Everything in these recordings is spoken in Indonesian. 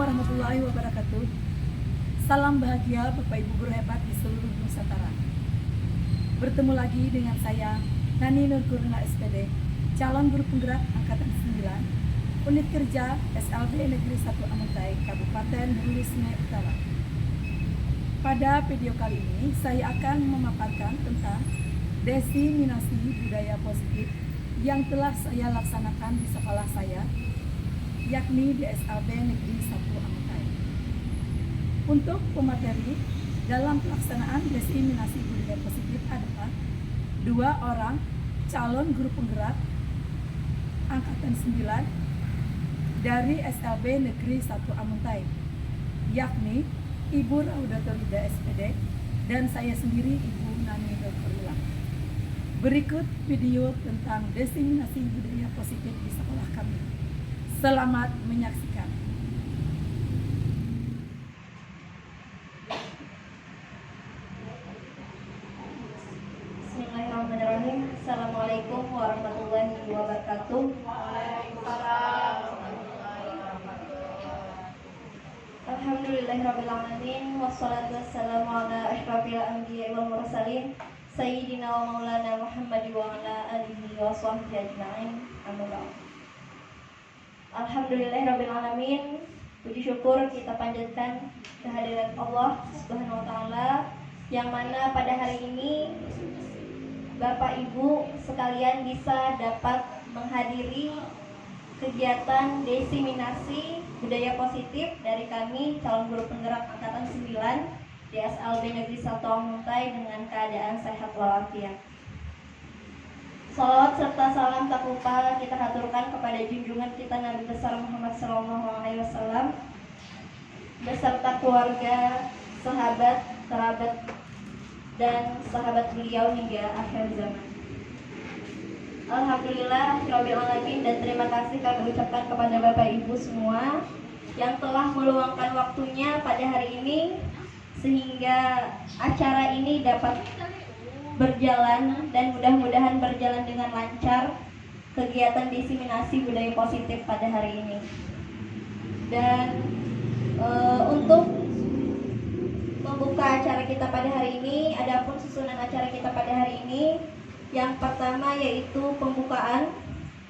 warahmatullahi wabarakatuh. Salam bahagia Bapak Ibu guru hebat di seluruh Nusantara. Bertemu lagi dengan saya, Nani Nurgurna SPD, calon guru penggerak Angkatan 9, Unit Kerja SLB Negeri 1 Amuntai, Kabupaten Hulu Sungai Utara. Pada video kali ini, saya akan memaparkan tentang diseminasi budaya positif yang telah saya laksanakan di sekolah saya, yakni di SLB Negeri 1 Amuntai. Untuk pemateri dalam pelaksanaan diseminasi budaya positif adalah 2 orang calon guru penggerak Angkatan 9 dari SLB Negeri 1 Amuntai, yakni Ibu Raudatorida SPD dan saya sendiri Ibu Nani Nurgurna. Berikut video tentang diseminasi budaya positif di sekolah kami. Selamat menyaksikan. Bismillahirrahmanirrahim. Assalamualaikum warahmatullahi wabarakatuh. Alhamdulillahirrahmanirrahim. Wassalatu wassalamu ala ashrafil anbiya wal mursalin Sayyidina wa maulana Muhammad wa ala alihi wa sahbihi ajma'in. Amma ba'd. Alhamdulillahirrahmanirrahim. Puji syukur kita panjatkan kehadiran Allah Subhanahu wa ta'ala, yang mana pada hari ini Bapak Ibu sekalian bisa dapat menghadiri kegiatan diseminasi budaya positif dari kami calon guru penggerak Angkatan 9 di SLB Negeri 1 Amuntai dengan keadaan sehat walafiat. Salawat serta salam tak lupa kita haturkan kepada junjungan kita Nabi besar Muhammad SAW beserta keluarga, sahabat, kerabat, dan sahabat beliau hingga akhir zaman. Alhamdulillah Rabbil Alamin, dan terima kasih kami ucapkan kepada Bapak Ibu semua yang telah meluangkan waktunya pada hari ini sehingga acara ini dapat berjalan dan mudah-mudahan berjalan dengan lancar kegiatan diseminasi budaya positif pada hari ini. Dan untuk membuka acara kita pada hari ini, adapun susunan acara kita pada hari ini, yang pertama yaitu pembukaan,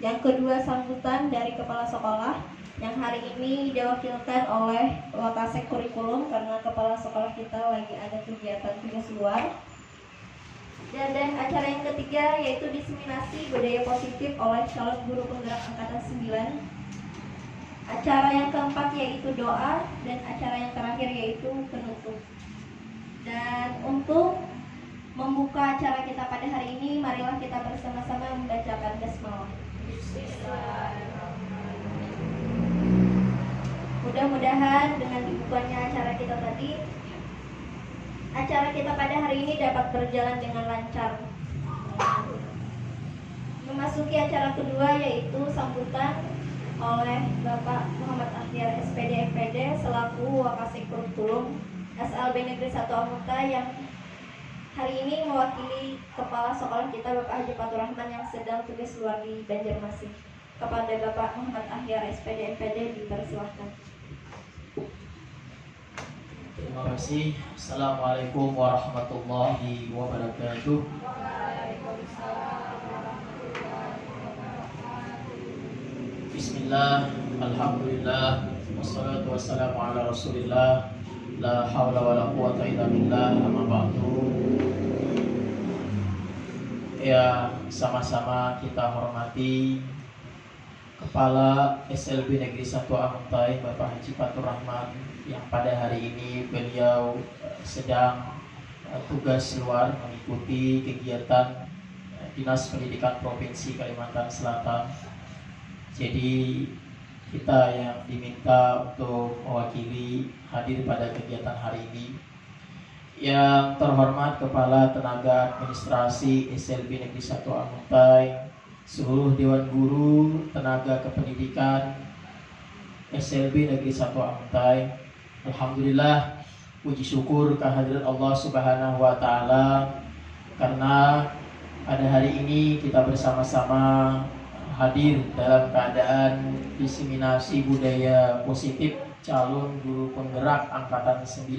yang kedua sambutan dari kepala sekolah, yang hari ini diwakilkan oleh Wakasek Kurikulum karena kepala sekolah kita lagi ada kegiatan tugas luar. Dan acara yang ketiga yaitu diseminasi budaya positif oleh calon guru penggerak Angkatan 9. Acara yang keempat yaitu doa, dan acara yang terakhir yaitu penutup. Dan untuk membuka acara kita pada hari ini, marilah kita bersama-sama membacakan basmalah. Mudah-mudahan dengan dibukanya acara kita tadi, acara kita pada hari ini dapat berjalan dengan lancar. Memasuki acara kedua yaitu sambutan oleh Bapak Muhammad Akhyar SPD MPD selaku Wakasek Kurikulum SLB Negeri 1 Amuntai, yang hari ini mewakili kepala sekolah kita Bapak Haji Fatur Rahman yang sedang tugas luar di Banjarmasin. Kepada Bapak Muhammad Akhyar SPD MPD dipersilahkan. Terima kasih. Assalamualaikum warahmatullahi wabarakatuh. Bismillah, alhamdulillah, wassalatu wassalamu ala rasulillah, la hawla wa la quwata illa billah, amma ba'du. Ya, sama-sama kita hormati Kepala SLB Negeri 1 Amuntai Bapak Haji Fatur Rahman, yang pada hari ini beliau sedang tugas luar mengikuti kegiatan Dinas Pendidikan Provinsi Kalimantan Selatan. Jadi kita yang diminta untuk mewakili hadir pada kegiatan hari ini. Yang terhormat Kepala Tenaga Administrasi SLB Negeri 1 Amuntai, seluruh Dewan Guru Tenaga Kependidikan SLB Negeri 1 Amuntai, alhamdulillah, puji syukur kehadiran Allah Subhanahu wa ta'ala, karena pada hari ini kita bersama-sama hadir dalam keadaan diseminasi budaya positif calon guru penggerak angkatan 9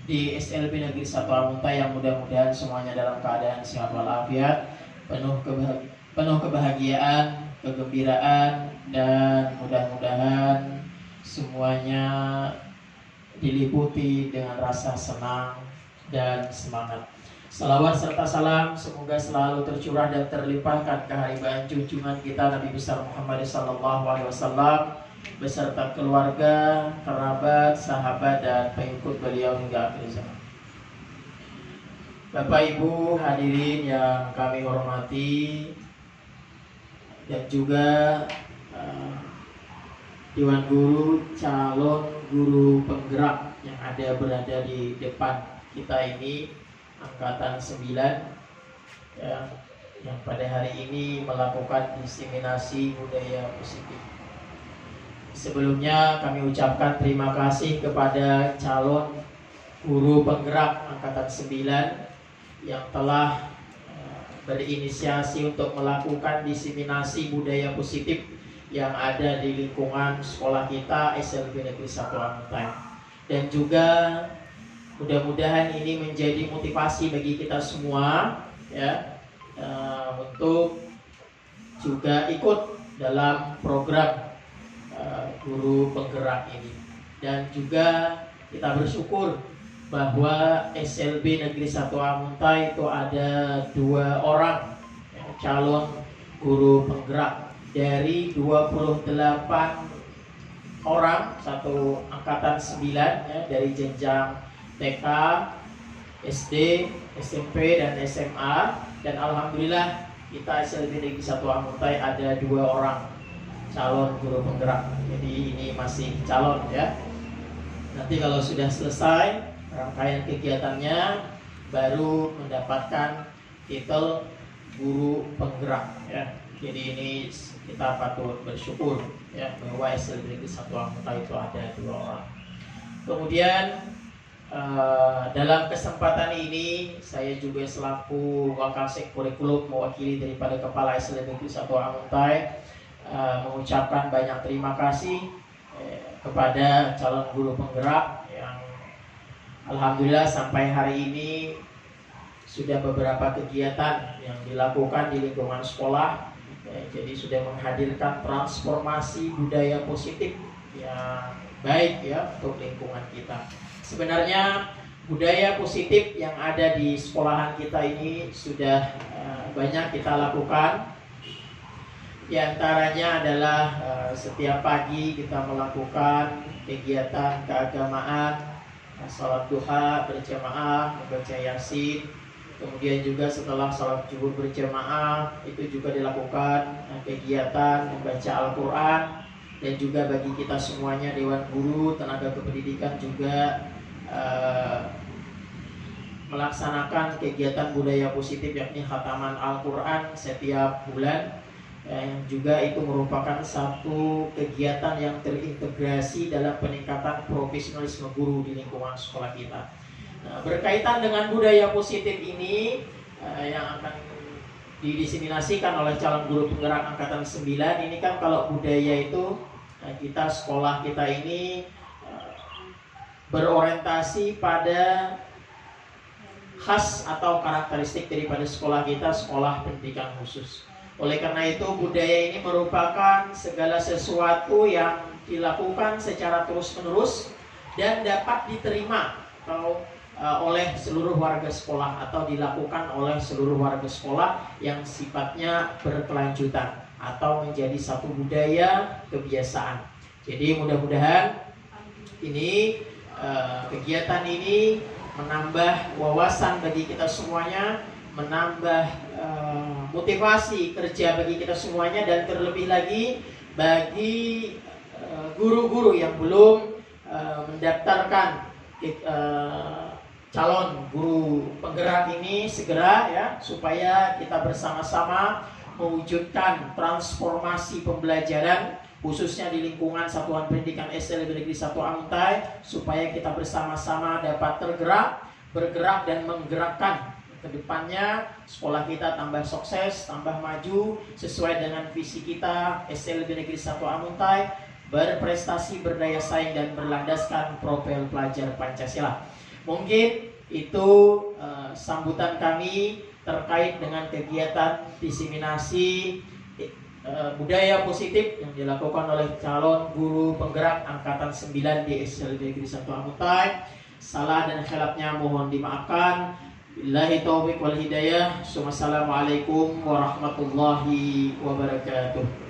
di SLB Negeri 1 Amuntai, yang mudah-mudahan semuanya dalam keadaan sehat walafiat, penuh kebahagiaan, kegembiraan, dan mudah-mudahan semuanya diliputi dengan rasa senang dan semangat. Salawat serta salam semoga selalu tercurah dan terlimpahkan keharibaan junjungan kita Nabi besar Muhammad SAW beserta keluarga, kerabat, sahabat, dan pengikut beliau hingga akhir zaman. Bapak Ibu hadirin yang kami hormati, dan juga Dewan Guru, calon guru penggerak yang berada di depan kita ini, angkatan 9 ya, yang pada hari ini melakukan diseminasi budaya positif. Sebelumnya kami ucapkan terima kasih kepada calon guru penggerak angkatan 9 yang telah berinisiasi untuk melakukan diseminasi budaya positif yang ada di lingkungan sekolah kita SLB Negeri 1 Amuntai. Dan juga mudah-mudahan ini menjadi motivasi bagi kita semua ya, untuk juga ikut dalam program guru penggerak ini. Dan juga kita bersyukur bahwa SLB Negeri 1 Amuntai itu ada 2 orang calon guru penggerak dari 28 orang, satu angkatan 9 ya, dari jenjang TK, SD, SMP, dan SMA. Dan alhamdulillah kita SLB Negeri 1 Amuntai ada 2 orang calon guru penggerak. Jadi ini masih calon ya. Nanti kalau sudah selesai rangkaian kegiatannya baru mendapatkan titel guru penggerak ya. Jadi ini kita patut bersyukur ya bahwa SLB Negeri 1 Amuntai itu ada 2 orang. Kemudian dalam kesempatan ini saya juga selaku Wakasek Kurikulum mewakili daripada Kepala SLB Negeri 1 Amuntai mengucapkan banyak terima kasih kepada calon guru penggerak yang alhamdulillah sampai hari ini sudah beberapa kegiatan yang dilakukan di lingkungan sekolah. Jadi sudah menghadirkan transformasi budaya positif yang baik ya untuk lingkungan kita. Sebenarnya budaya positif yang ada di sekolahan kita ini sudah banyak kita lakukan. Di antaranya adalah setiap pagi kita melakukan kegiatan keagamaan, salat duha berjamaah, membaca Yasin. Kemudian juga setelah salat zuhur berjamaah itu juga dilakukan kegiatan membaca Al-Quran. Dan juga bagi kita semuanya Dewan Guru, tenaga kependidikan juga melaksanakan kegiatan budaya positif yakni khataman Al-Quran setiap bulan. Yang juga itu merupakan satu kegiatan yang terintegrasi dalam peningkatan profesionalisme guru di lingkungan sekolah kita. Nah, berkaitan dengan budaya positif ini yang akan didiseminasikan oleh calon guru penggerak angkatan 9 ini kan, kalau budaya itu kita sekolah kita ini berorientasi pada khas atau karakteristik daripada sekolah kita, sekolah pendidikan khusus. Oleh karena itu budaya ini merupakan segala sesuatu yang dilakukan secara terus-menerus dan dapat diterima atau oleh seluruh warga sekolah atau dilakukan oleh seluruh warga sekolah yang sifatnya berkelanjutan atau menjadi satu budaya kebiasaan. Jadi mudah-mudahan ini kegiatan ini menambah wawasan bagi kita semuanya, menambah motivasi kerja bagi kita semuanya, dan terlebih lagi bagi guru-guru yang belum mendaftarkan calon guru penggerak ini segera ya, supaya kita bersama-sama mewujudkan transformasi pembelajaran khususnya di lingkungan Satuan Pendidikan SLB Negeri 1 Amuntai, supaya kita bersama-sama dapat bergerak dan menggerakkan kedepannya sekolah kita tambah sukses, tambah maju sesuai dengan visi kita SLB Negeri 1 Amuntai, berprestasi, berdaya saing, dan berlandaskan profil pelajar Pancasila. Mungkin itu sambutan kami terkait dengan kegiatan diseminasi budaya positif yang dilakukan oleh calon guru penggerak angkatan 9 di SLB Negeri 1 Amutai. Salah dan khilafnya mohon dimaafkan. Billahi taufiq wal hidayah. Wassalamualaikum warahmatullahi wabarakatuh.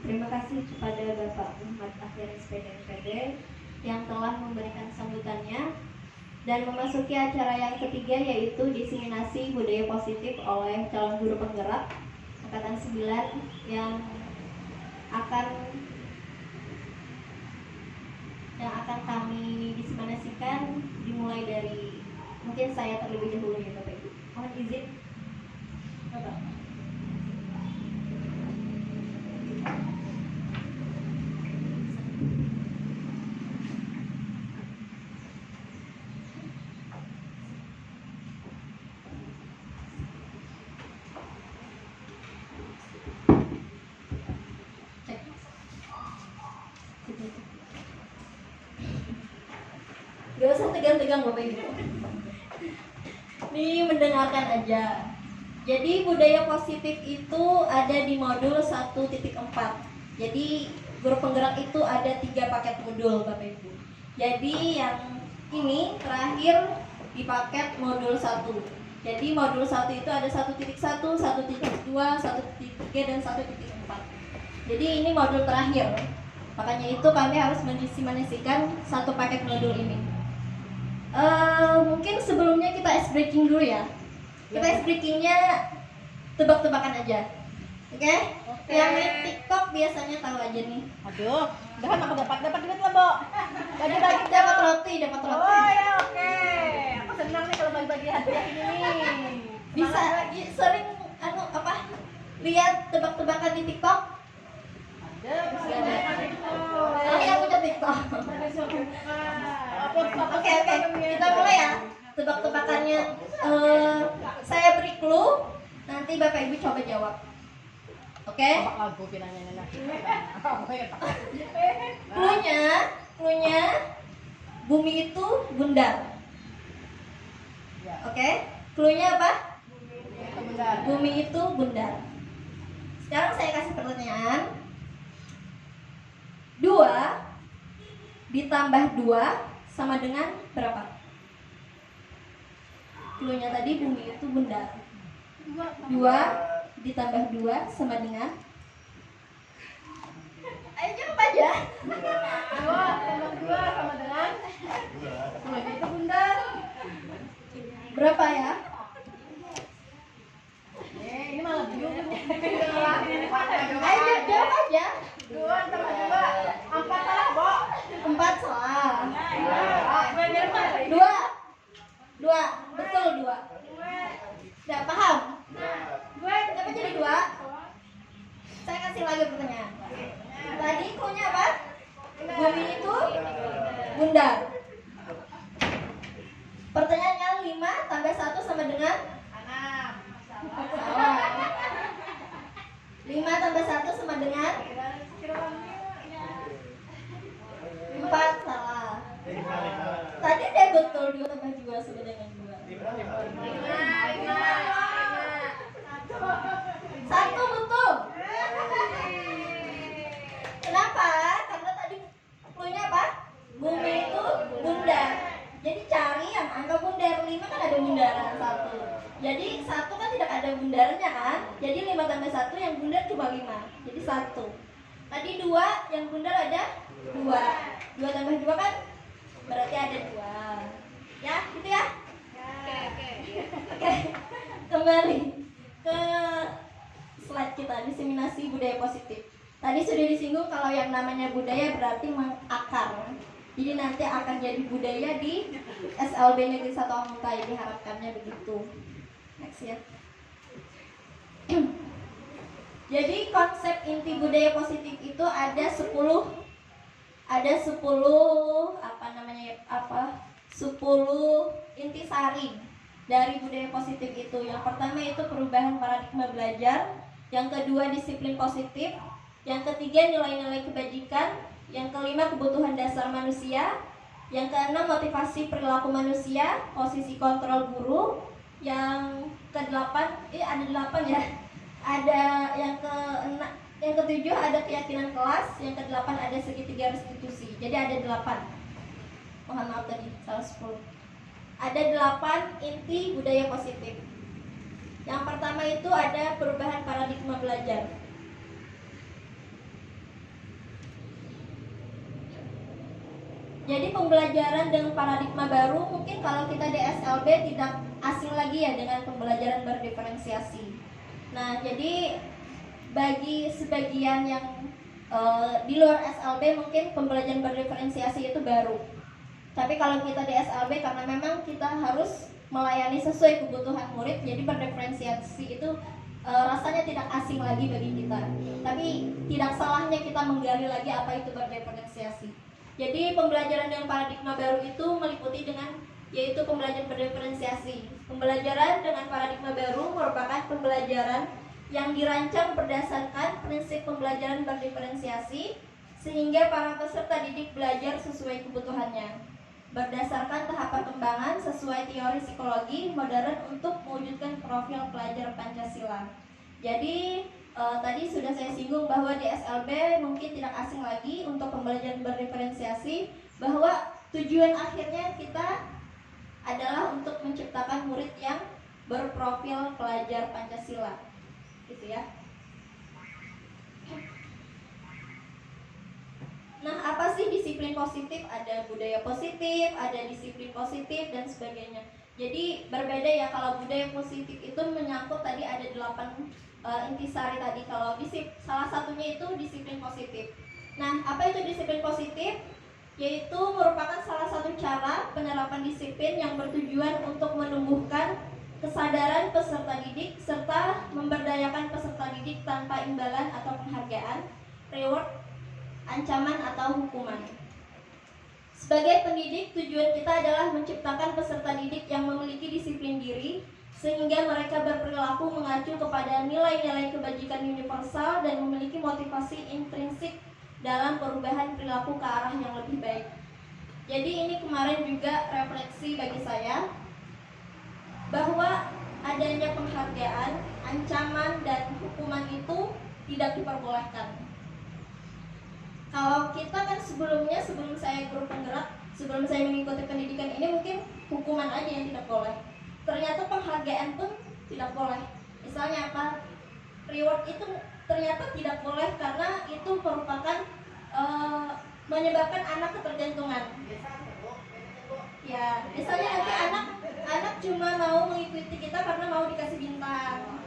Terima kasih kepada Bapak Muhammad Akhir SPD yang telah memberikan sambutannya dan memasuki acara yang ketiga, yaitu diseminasi budaya positif oleh calon guru penggerak angkatan 9 yang akan kami diseminasikan dimulai dari mungkin saya terlebih dahulu ya Bapak Ibu. Mohon izin Bapak. Gak usah tegang-tegang Bapak Ibu. Nih mendengarkan aja. Jadi budaya positif itu ada di modul 1.4. Jadi guru penggerak itu ada 3 paket modul Bapak Ibu. Jadi yang ini terakhir di paket modul 1. Jadi modul 1 itu ada 1.1, 1.2, 1.3 dan 1.4. Jadi ini modul terakhir. Makanya itu kami harus mendiseminasikan 1 paket modul ini. Mungkin sebelumnya kita ice breaking dulu ya. Kita ice breakingnya tebak-tebakan aja. Oke? Yang main TikTok biasanya tahu aja nih. Aduh, udah aku dapat duit lah, Bo. Bagi-bagi Dapat roti. Oh ya, oke. Aku senang nih kalau bagi-bagi hadiah ini nih. Bisa sering lihat tebak-tebakan di TikTok? Ada. Saya punya TikTok. Oke, kita mulai ya. Tebak-tebakannya saya beri clue, nanti Bapak Ibu coba jawab. Oke? Cluenya bumi itu bundar. Oke? Cluenya apa? Bumi itu bundar. Sekarang saya kasih pertanyaan. 2 ditambah 2 sama dengan berapa? Cluenya tadi bumi itu bundar. 2 ditambah 2 sama dengan? Ayo jawab aja. 2 tambah 2 sama dengan? Bumi itu bundar. Berapa ya? Ini malah bingung. Ayo jawab aja. 2 tambah 2 4 lah, Bo. 4 salah. 2 betul 2. Tidak paham? Kenapa jadi 2? Saya kasih lagi pertanyaan. Tadi cluenya apa? Bumi itu bundar. Pertanyaannya 5 tambah 1 sama dengan? 6. Salah. 5 tambah 1 sama dengan? 4. Salah. Tadi udah betul 2 tambah 2 sama dengan 2. 1 betul. Kenapa? Karena tadi cluenya apa? Bumi itu bundar. Jadi cari yang angka bundar. 5 kan ada bundaran 1. Jadi 1 kan tidak ada bundarnya kan? Jadi 5 tambah 1 yang bundar cuma 5. Jadi 1. Tadi 2 yang bundar ada 2. 2 tambah 2 kan berarti ada 2. Ya, gitu ya? Oke. Kembali ke slide kita, diseminasi budaya positif. Tadi sudah disinggung kalau yang namanya budaya berarti mengakar. Jadi nanti akan jadi budaya di SLB Negeri 1 Amutai, diharapkannya begitu. Next ya. Jadi konsep inti budaya positif itu ada 10 10 intisari. dari budaya positif itu. Yang pertama itu perubahan paradigma belajar, yang kedua disiplin positif, yang ketiga nilai-nilai kebajikan, yang kelima kebutuhan dasar manusia, yang keenam motivasi perilaku manusia, posisi kontrol guru, yang kedelapan, ada 8 ya. Ada yang ketujuh ada keyakinan kelas, yang kedelapan ada segitiga restitusi. Jadi ada 8. Mohon maaf tadi salah 10. Ada 8 inti budaya positif. Yang pertama itu ada perubahan paradigma belajar. Jadi pembelajaran dengan paradigma baru mungkin kalau kita di SLB tidak asing lagi ya dengan pembelajaran berdiferensiasi. Nah, jadi bagi sebagian yang di luar SLB mungkin pembelajaran berdiferensiasi itu baru. Tapi kalau kita di SLB karena memang kita harus melayani sesuai kebutuhan murid, jadi berdiferensiasi itu rasanya tidak asing lagi bagi kita. Tapi tidak salahnya kita menggali lagi apa itu berdiferensiasi. Jadi pembelajaran dengan paradigma baru itu meliputi dengan yaitu pembelajaran berdiferensiasi. Pembelajaran dengan paradigma baru merupakan pembelajaran yang dirancang berdasarkan prinsip pembelajaran berdiferensiasi sehingga para peserta didik belajar sesuai kebutuhannya berdasarkan tahap perkembangan sesuai teori psikologi modern untuk mewujudkan profil pelajar Pancasila. Jadi tadi sudah saya singgung bahwa di SLB mungkin tidak asing lagi untuk pembelajaran berdiferensiasi, bahwa tujuan akhirnya kita adalah untuk menciptakan murid yang berprofil pelajar Pancasila, gitu ya. Nah, apa sih disiplin positif? Ada budaya positif, ada disiplin positif dan sebagainya. Jadi berbeda ya, kalau budaya positif itu menyangkut tadi ada 8 intisari tadi. Kalau salah satunya itu disiplin positif. Nah, apa itu disiplin positif? Yaitu merupakan salah satu cara penerapan disiplin yang bertujuan untuk menumbuhkan kesadaran peserta didik serta memberdayakan peserta didik tanpa imbalan atau penghargaan, reward, ancaman atau hukuman. Sebagai pendidik, tujuan kita adalah menciptakan peserta didik yang memiliki disiplin diri sehingga mereka berperilaku mengacu kepada nilai-nilai kebajikan universal dan memiliki motivasi intrinsik dalam perubahan perilaku ke arah yang lebih baik. Jadi ini kemarin juga refleksi bagi saya bahwa adanya penghargaan, ancaman, dan hukuman itu tidak diperbolehkan. Kalau kita kan sebelumnya, sebelum saya guru penggerak, sebelum saya mengikuti pendidikan ini mungkin hukuman aja yang tidak boleh. Ternyata penghargaan pun tidak boleh. Misalnya apa? Reward itu ternyata tidak boleh karena itu merupakan menyebabkan anak ketergantungan. Ya, misalnya nanti anak cuma mau mengikuti kita karena mau dikasih bintang.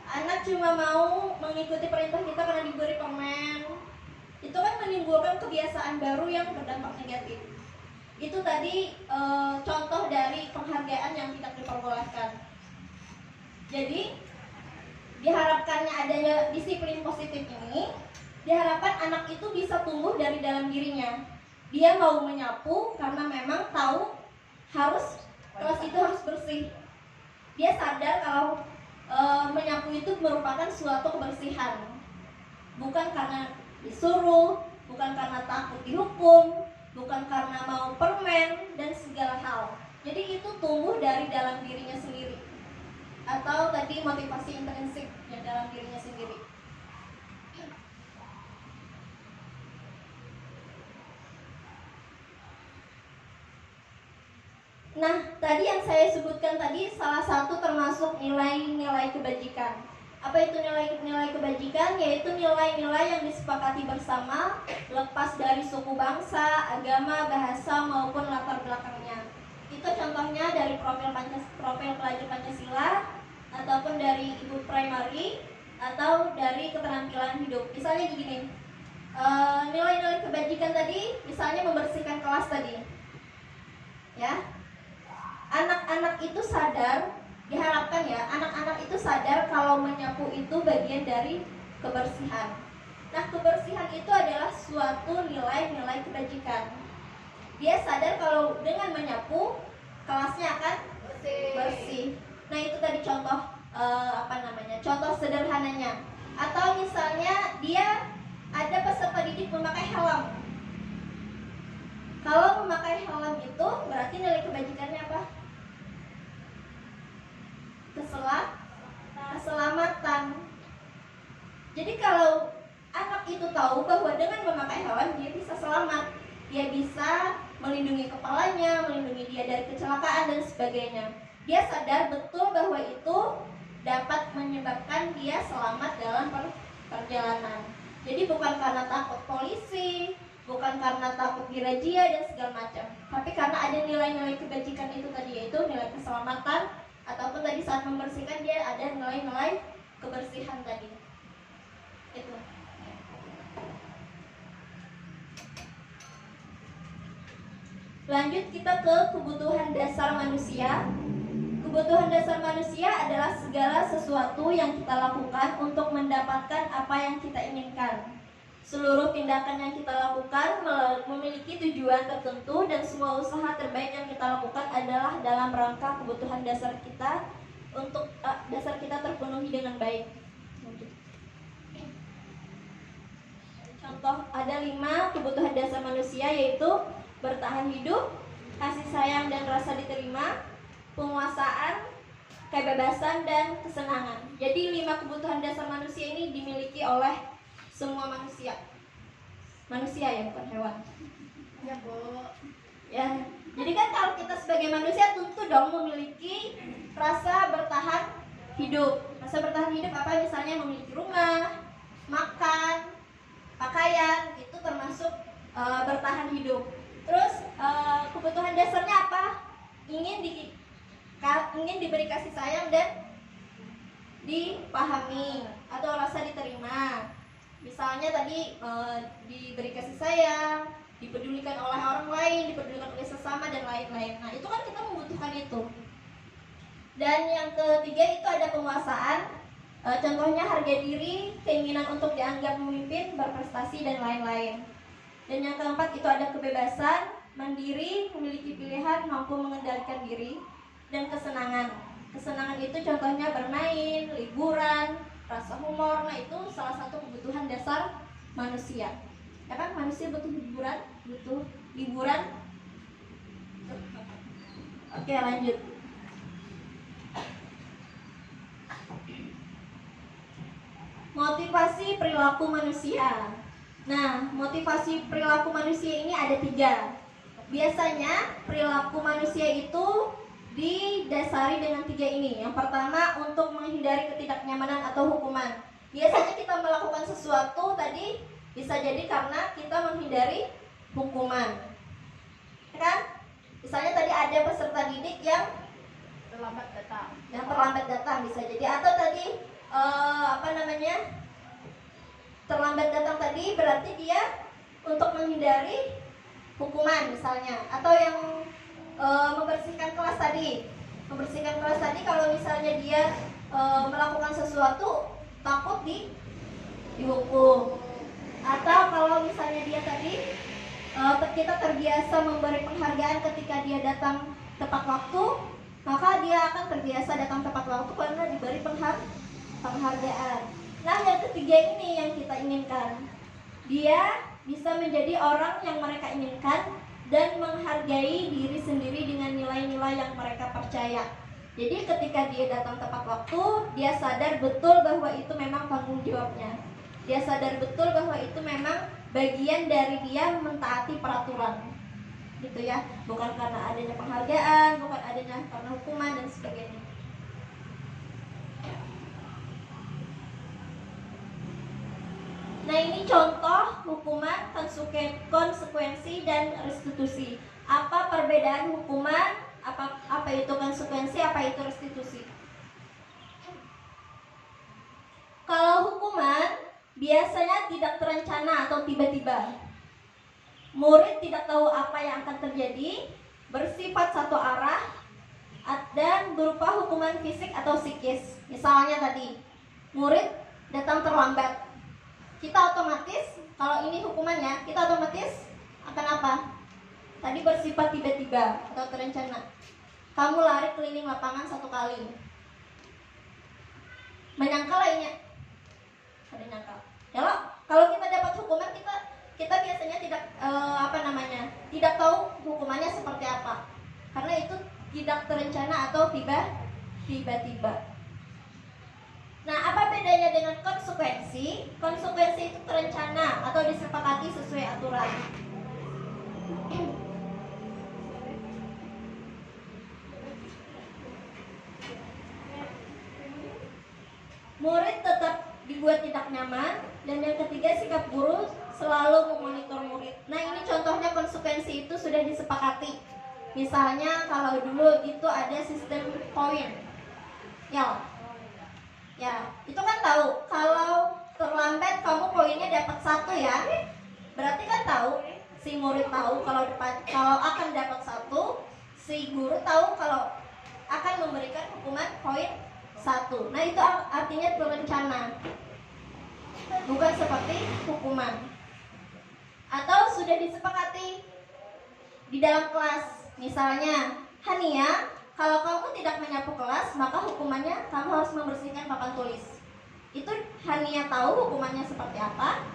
Anak cuma mau mengikuti perintah kita karena diberi permen. Itu kan menimbulkan kebiasaan baru yang berdampak negatif. Itu tadi contoh dari penghargaan yang tidak diperbolehkan. Jadi diharapkannya adanya disiplin positif ini, diharapkan anak itu bisa tumbuh dari dalam dirinya. Dia mau menyapu karena memang tahu harus kelas itu harus bersih. Dia sadar kalau menyapu itu merupakan suatu kebersihan, bukan karena disuruh, bukan karena takut dihukum, bukan karena mau permen dan segala hal. Jadi itu tumbuh dari dalam dirinya sendiri, atau tadi motivasi intrinsik yang dalam dirinya sendiri. Nah, tadi yang saya sebutkan tadi salah satu termasuk nilai-nilai kebajikan. Apa itu nilai-nilai kebajikan? Yaitu nilai-nilai yang disepakati bersama, lepas dari suku bangsa, agama, bahasa, maupun latar belakangnya. Itu contohnya dari profil pelajar Pancasila, ataupun dari ibu primary, atau dari keterampilan hidup. Misalnya begini, nilai-nilai kebajikan tadi, misalnya membersihkan kelas tadi, ya. Anak-anak itu sadar, diharapkan ya, anak-anak itu sadar kalau menyapu itu bagian dari kebersihan. Nah, kebersihan itu adalah suatu nilai-nilai kebajikan. Dia sadar kalau dengan menyapu, kelasnya akan bersih. Nah itu tadi contoh contoh sederhananya. Atau misalnya dia ada peserta didik memakai helm. Kalau memakai helm itu berarti nilai kebajikannya apa? Keselamatan. Jadi kalau anak itu tahu bahwa dengan memakai helm dia bisa selamat, dia bisa melindungi kepalanya, melindungi dia dari kecelakaan dan sebagainya. Dia sadar betul bahwa itu dapat menyebabkan dia selamat dalam perjalanan. Jadi bukan karena takut polisi, bukan karena takut dirazia dan segala macam, tapi karena ada nilai-nilai kebajikan itu tadi, yaitu nilai keselamatan, ataupun tadi saat membersihkan dia ada nilai-nilai kebersihan tadi. Itu. Lanjut kita ke kebutuhan dasar manusia. Kebutuhan dasar manusia adalah segala sesuatu yang kita lakukan untuk mendapatkan apa yang kita inginkan. Seluruh tindakan yang kita lakukan memiliki tujuan tertentu dan semua usaha terbaik yang kita lakukan adalah dalam rangka kebutuhan dasar kita untuk dasar kita terpenuhi dengan baik. Contoh, ada 5 kebutuhan dasar manusia, yaitu bertahan hidup, kasih sayang dan rasa diterima, penguasaan, kebebasan, dan kesenangan. Jadi 5 kebutuhan dasar manusia ini dimiliki oleh semua manusia. Manusia ya, bukan hewan. Ya, Bu. Ya. Jadi kan kalau kita sebagai manusia tentu dong memiliki rasa bertahan hidup. Rasa bertahan hidup apa? Misalnya memiliki rumah, makan, pakaian, itu termasuk bertahan hidup. Terus kebutuhan dasarnya apa? Ingin diberi kasih sayang dan dipahami atau rasa diterima. Misalnya tadi diberi kasih sayang, dipedulikan oleh orang lain, dipedulikan oleh sesama dan lain-lain. Nah itu kan kita membutuhkan itu. Dan yang ketiga itu ada penguasaan. Contohnya harga diri, keinginan untuk dianggap memimpin, berprestasi dan lain-lain. Dan yang keempat itu ada kebebasan, mandiri, memiliki pilihan, mampu mengendalikan diri, dan kesenangan. Kesenangan itu contohnya bermain, liburan, rasa humor. Nah itu salah satu kebutuhan dasar manusia. Ya kan, manusia butuh hiburan, butuh liburan. Oke, lanjut. Motivasi perilaku manusia. Nah, motivasi perilaku manusia ini ada 3. Biasanya perilaku manusia itu didasari dengan 3 ini. Yang pertama, untuk menghindari ketidaknyamanan atau hukuman. Biasanya kita melakukan sesuatu tadi bisa jadi karena kita menghindari hukuman, ya kan? Misalnya tadi ada peserta didik yang Terlambat datang. bisa jadi, atau tadi terlambat datang tadi berarti dia untuk menghindari hukuman misalnya, atau yang membersihkan kelas tadi kalau misalnya dia melakukan sesuatu takut dihukum, atau kalau misalnya dia tadi kita terbiasa memberi penghargaan ketika dia datang tepat waktu, maka dia akan terbiasa datang tepat waktu karena diberi penghargaan. Nah, yang ketiga ini yang kita inginkan. Dia bisa menjadi orang yang mereka inginkan dan menghargai diri sendiri dengan nilai-nilai yang mereka percaya. Jadi ketika dia datang tepat waktu, dia sadar betul bahwa itu memang tanggung jawabnya. Dia sadar betul bahwa itu memang bagian dari dia mentaati peraturan. Gitu ya, bukan karena adanya penghargaan, bukan adanya karena hukuman dan sebagainya. Nah, ini contoh hukuman, konsekuensi, dan restitusi. Apa perbedaan hukuman, apa itu konsekuensi, apa itu restitusi? Kalau hukuman biasanya tidak terencana atau tiba-tiba. Murid tidak tahu apa yang akan terjadi, bersifat satu arah, dan berupa hukuman fisik atau psikis. Misalnya tadi, murid datang terlambat. Kita otomatis, kalau ini hukumannya, kita otomatis akan apa? Tadi bersifat tiba-tiba atau terencana. kamu lari keliling lapangan 1 kali. Menyangkal lainnya. Ada nyangkal. Ya loh, kalau kita dapat hukuman kita biasanya tidak tahu hukumannya seperti apa. Karena itu tidak terencana atau tiba-tiba. Nah, apa bedanya dengan konsekuensi? Konsekuensi itu terencana atau disepakati sesuai aturan. Murid tetap dibuat tidak nyaman. Dan yang ketiga, sikap guru selalu memonitor murid. Nah, ini contohnya konsekuensi itu sudah disepakati. Misalnya kalau dulu itu ada sistem poin. Ya, itu kan tahu kalau terlambat kamu poinnya dapat 1 ya. Berarti kan tahu, si murid tahu kalau akan dapat 1, si guru tahu kalau akan memberikan hukuman poin 1. Nah, itu artinya berencana. Bukan seperti hukuman. Atau sudah disepakati di dalam kelas. Misalnya, Hania, kalau kamu tidak menyapu kelas, maka hukumannya kamu harus membersihkan papan tulis. Itu Hania tahu hukumannya seperti apa.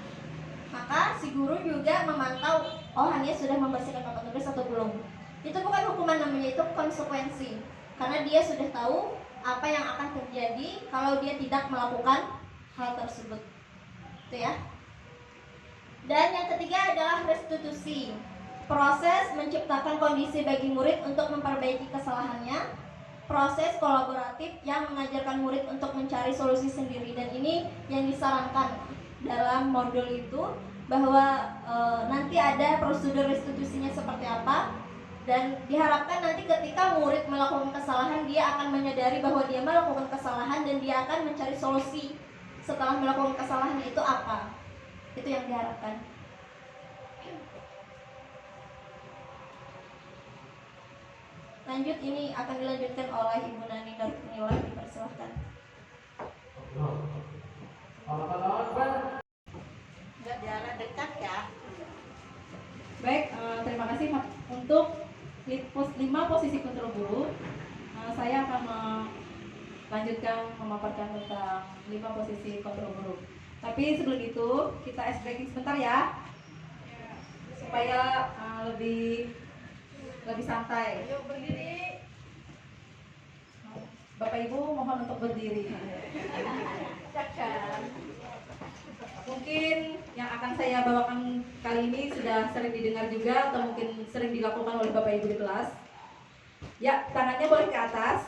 Maka si guru juga memantau, oh Hania sudah membersihkan papan tulis atau belum. Itu bukan hukuman namanya, itu konsekuensi. Karena dia sudah tahu apa yang akan terjadi kalau dia tidak melakukan hal tersebut. Itu ya. Dan yang ketiga adalah restitusi. Proses menciptakan kondisi bagi murid untuk memperbaiki kesalahannya. Proses kolaboratif yang mengajarkan murid untuk mencari solusi sendiri. Dan ini yang disarankan dalam modul itu, bahwa nanti ada prosedur restitusinya seperti apa. Dan diharapkan nanti ketika murid melakukan kesalahan, dia akan menyadari bahwa dia melakukan kesalahan dan dia akan mencari solusi setelah melakukan kesalahan itu apa. Itu yang diharapkan. Lanjut, ini akan dilanjutkan oleh Ibu Nani Darunilah, dipersilahkan. Enggak jalan dekat ya. Baik, terima kasih untuk 5 posisi kontrol guru. Saya akan melanjutkan memaparkan tentang 5 posisi kontrol guru. Tapi sebelum itu kita ice breaking sebentar ya, supaya lebih santai. Yuk berdiri. Bapak Ibu mohon untuk berdiri. Cakap. Mungkin yang akan saya bawakan kali ini sudah sering didengar juga, atau mungkin sering dilakukan oleh Bapak Ibu di kelas. Ya, tangannya boleh ke atas.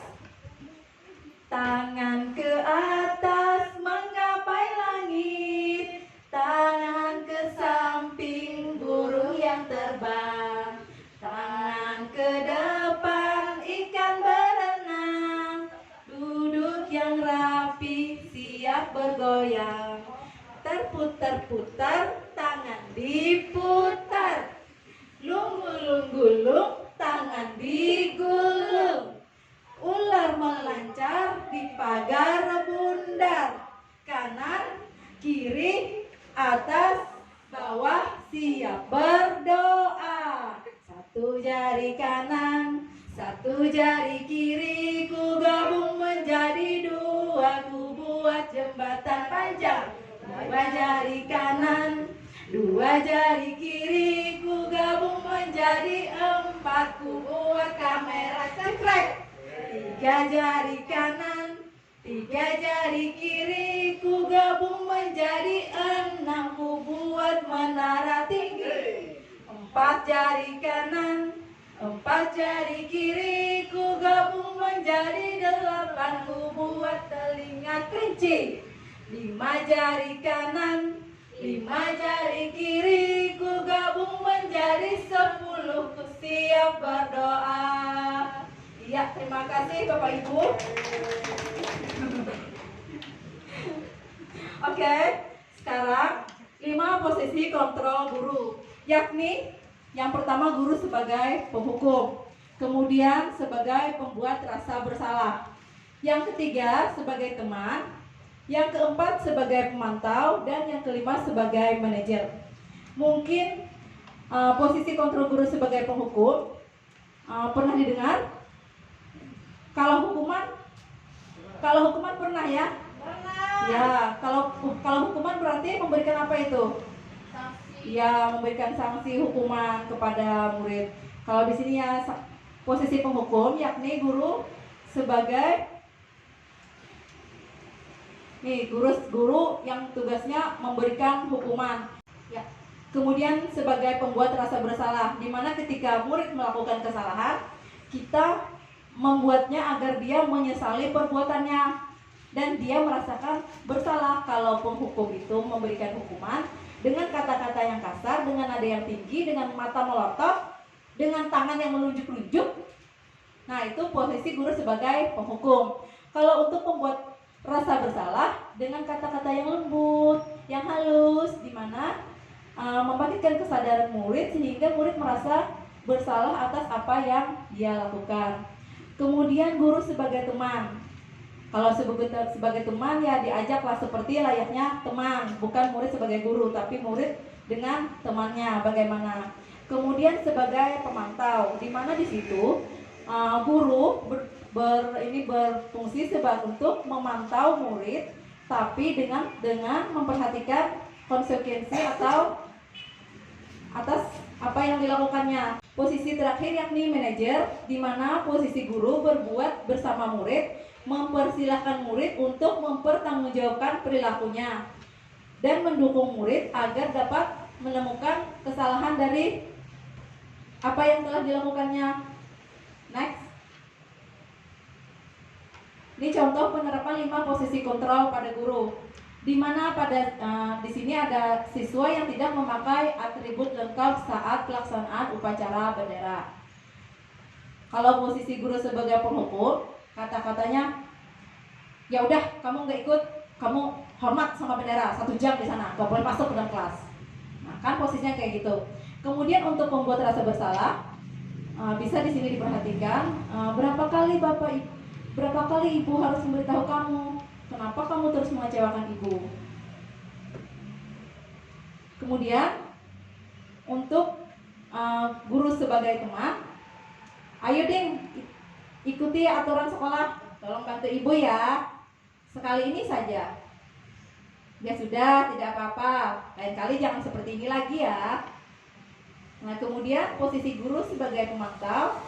Tangan ke atas menggapai langit, tangan ke samping burung yang terbang, tangan ke depan ikan berenang, duduk yang rapi siap bergoyang. Terputar-putar, tangan diputar. Lunggulung-gulung, tangan digulung. Ular melancar di pagar bundar. Kanan, kiri, atas, bawah, siap berdoa. 1 jari kanan, 1 jari kiri, ku gabung menjadi 2, ku buat jembatan panjang. 2 jari kanan, 2 jari kiri, ku gabung menjadi 4, ku buat kamera cekrek. 3 jari kanan, 3 jari kiri, ku gabung menjadi 6, ku buat menara tinggi. 4 jari kanan, 4 jari kiri, ku gabung menjadi 8, ku buat telinga kelinci. 5 jari kanan, 5 jari kiri, ku gabung menjadi 10, ku siap berdoa. Iya, terima kasih Bapak Ibu. Oke, sekarang 5 posisi kontrol guru, yakni yang pertama guru sebagai penghukum, kemudian sebagai pembuat rasa bersalah, yang ketiga sebagai teman, yang keempat sebagai pemantau, dan yang kelima sebagai manajer. Mungkin posisi kontrol guru sebagai penghukum pernah didengar? Kalau hukuman pernah ya? Ya, kalau hukuman berarti memberikan apa itu? Ya, memberikan sanksi hukuman kepada murid. Kalau di sini ya posisi penghukum, yakni guru sebagai guru yang tugasnya memberikan hukuman. Ya. Kemudian sebagai pembuat rasa bersalah, di mana ketika murid melakukan kesalahan, kita membuatnya agar dia menyesali perbuatannya dan dia merasakan bersalah. Kalau penghukum itu memberikan hukuman dengan kata-kata yang kasar, dengan nada yang tinggi, dengan mata melotot, dengan tangan yang menunjuk-nunjuk. Nah, itu posisi guru sebagai penghukum. Kalau untuk membuat rasa bersalah dengan kata-kata yang lembut, yang halus, di mana membangkitkan kesadaran murid sehingga murid merasa bersalah atas apa yang dia lakukan. Kemudian guru sebagai teman. Kalau sebagai teman ya diajaklah seperti layaknya teman, bukan murid sebagai guru, tapi murid dengan temannya bagaimana. Kemudian sebagai pemantau, di mana di situ guru berfungsi untuk memantau murid, tapi dengan memperhatikan konsekuensi atau atas apa yang dilakukannya. Posisi terakhir yakni manajer, di mana posisi guru berbuat bersama murid, mempersilahkan murid untuk mempertanggungjawabkan perilakunya dan mendukung murid agar dapat menemukan kesalahan dari apa yang telah dilakukannya. Next. Ini contoh penerapan 5 posisi kontrol pada guru, di mana di sini ada siswa yang tidak memakai atribut lengkap saat pelaksanaan upacara bendera. Kalau posisi guru sebagai penghukum, kata-katanya, ya udah kamu nggak ikut, kamu hormat sama bendera 1 jam di sana, nggak boleh masuk ke dalam kelas. Nah, kan posisinya kayak gitu. Kemudian untuk membuat rasa bersalah, bisa di sini diperhatikan berapa kali ibu harus memberitahu kamu, kenapa kamu terus mengecewakan ibu. Kemudian untuk guru sebagai teman, ayo ding ikuti aturan sekolah, tolong bantu ibu ya, sekali ini saja. Ya sudah, tidak apa-apa, lain kali jangan seperti ini lagi ya. Nah, kemudian posisi guru sebagai pemantau,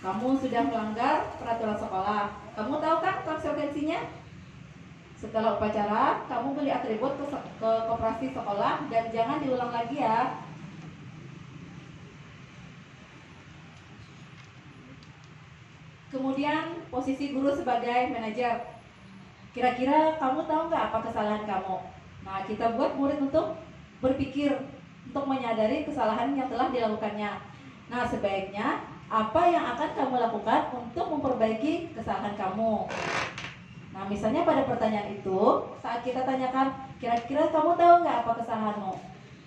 kamu sudah melanggar peraturan sekolah, kamu tahu kan konsekuensinya? Setelah upacara, kamu beli atribut ke koperasi sekolah dan jangan diulang lagi ya. Kemudian posisi guru sebagai manajer, kira-kira kamu tahu nggak apa kesalahan kamu? Nah, kita buat murid untuk berpikir, untuk menyadari kesalahan yang telah dilakukannya. Nah, sebaiknya apa yang akan kamu lakukan untuk memperbaiki kesalahan kamu? Nah, misalnya pada pertanyaan itu, saat kita tanyakan, kira-kira kamu tahu nggak apa kesalahanmu?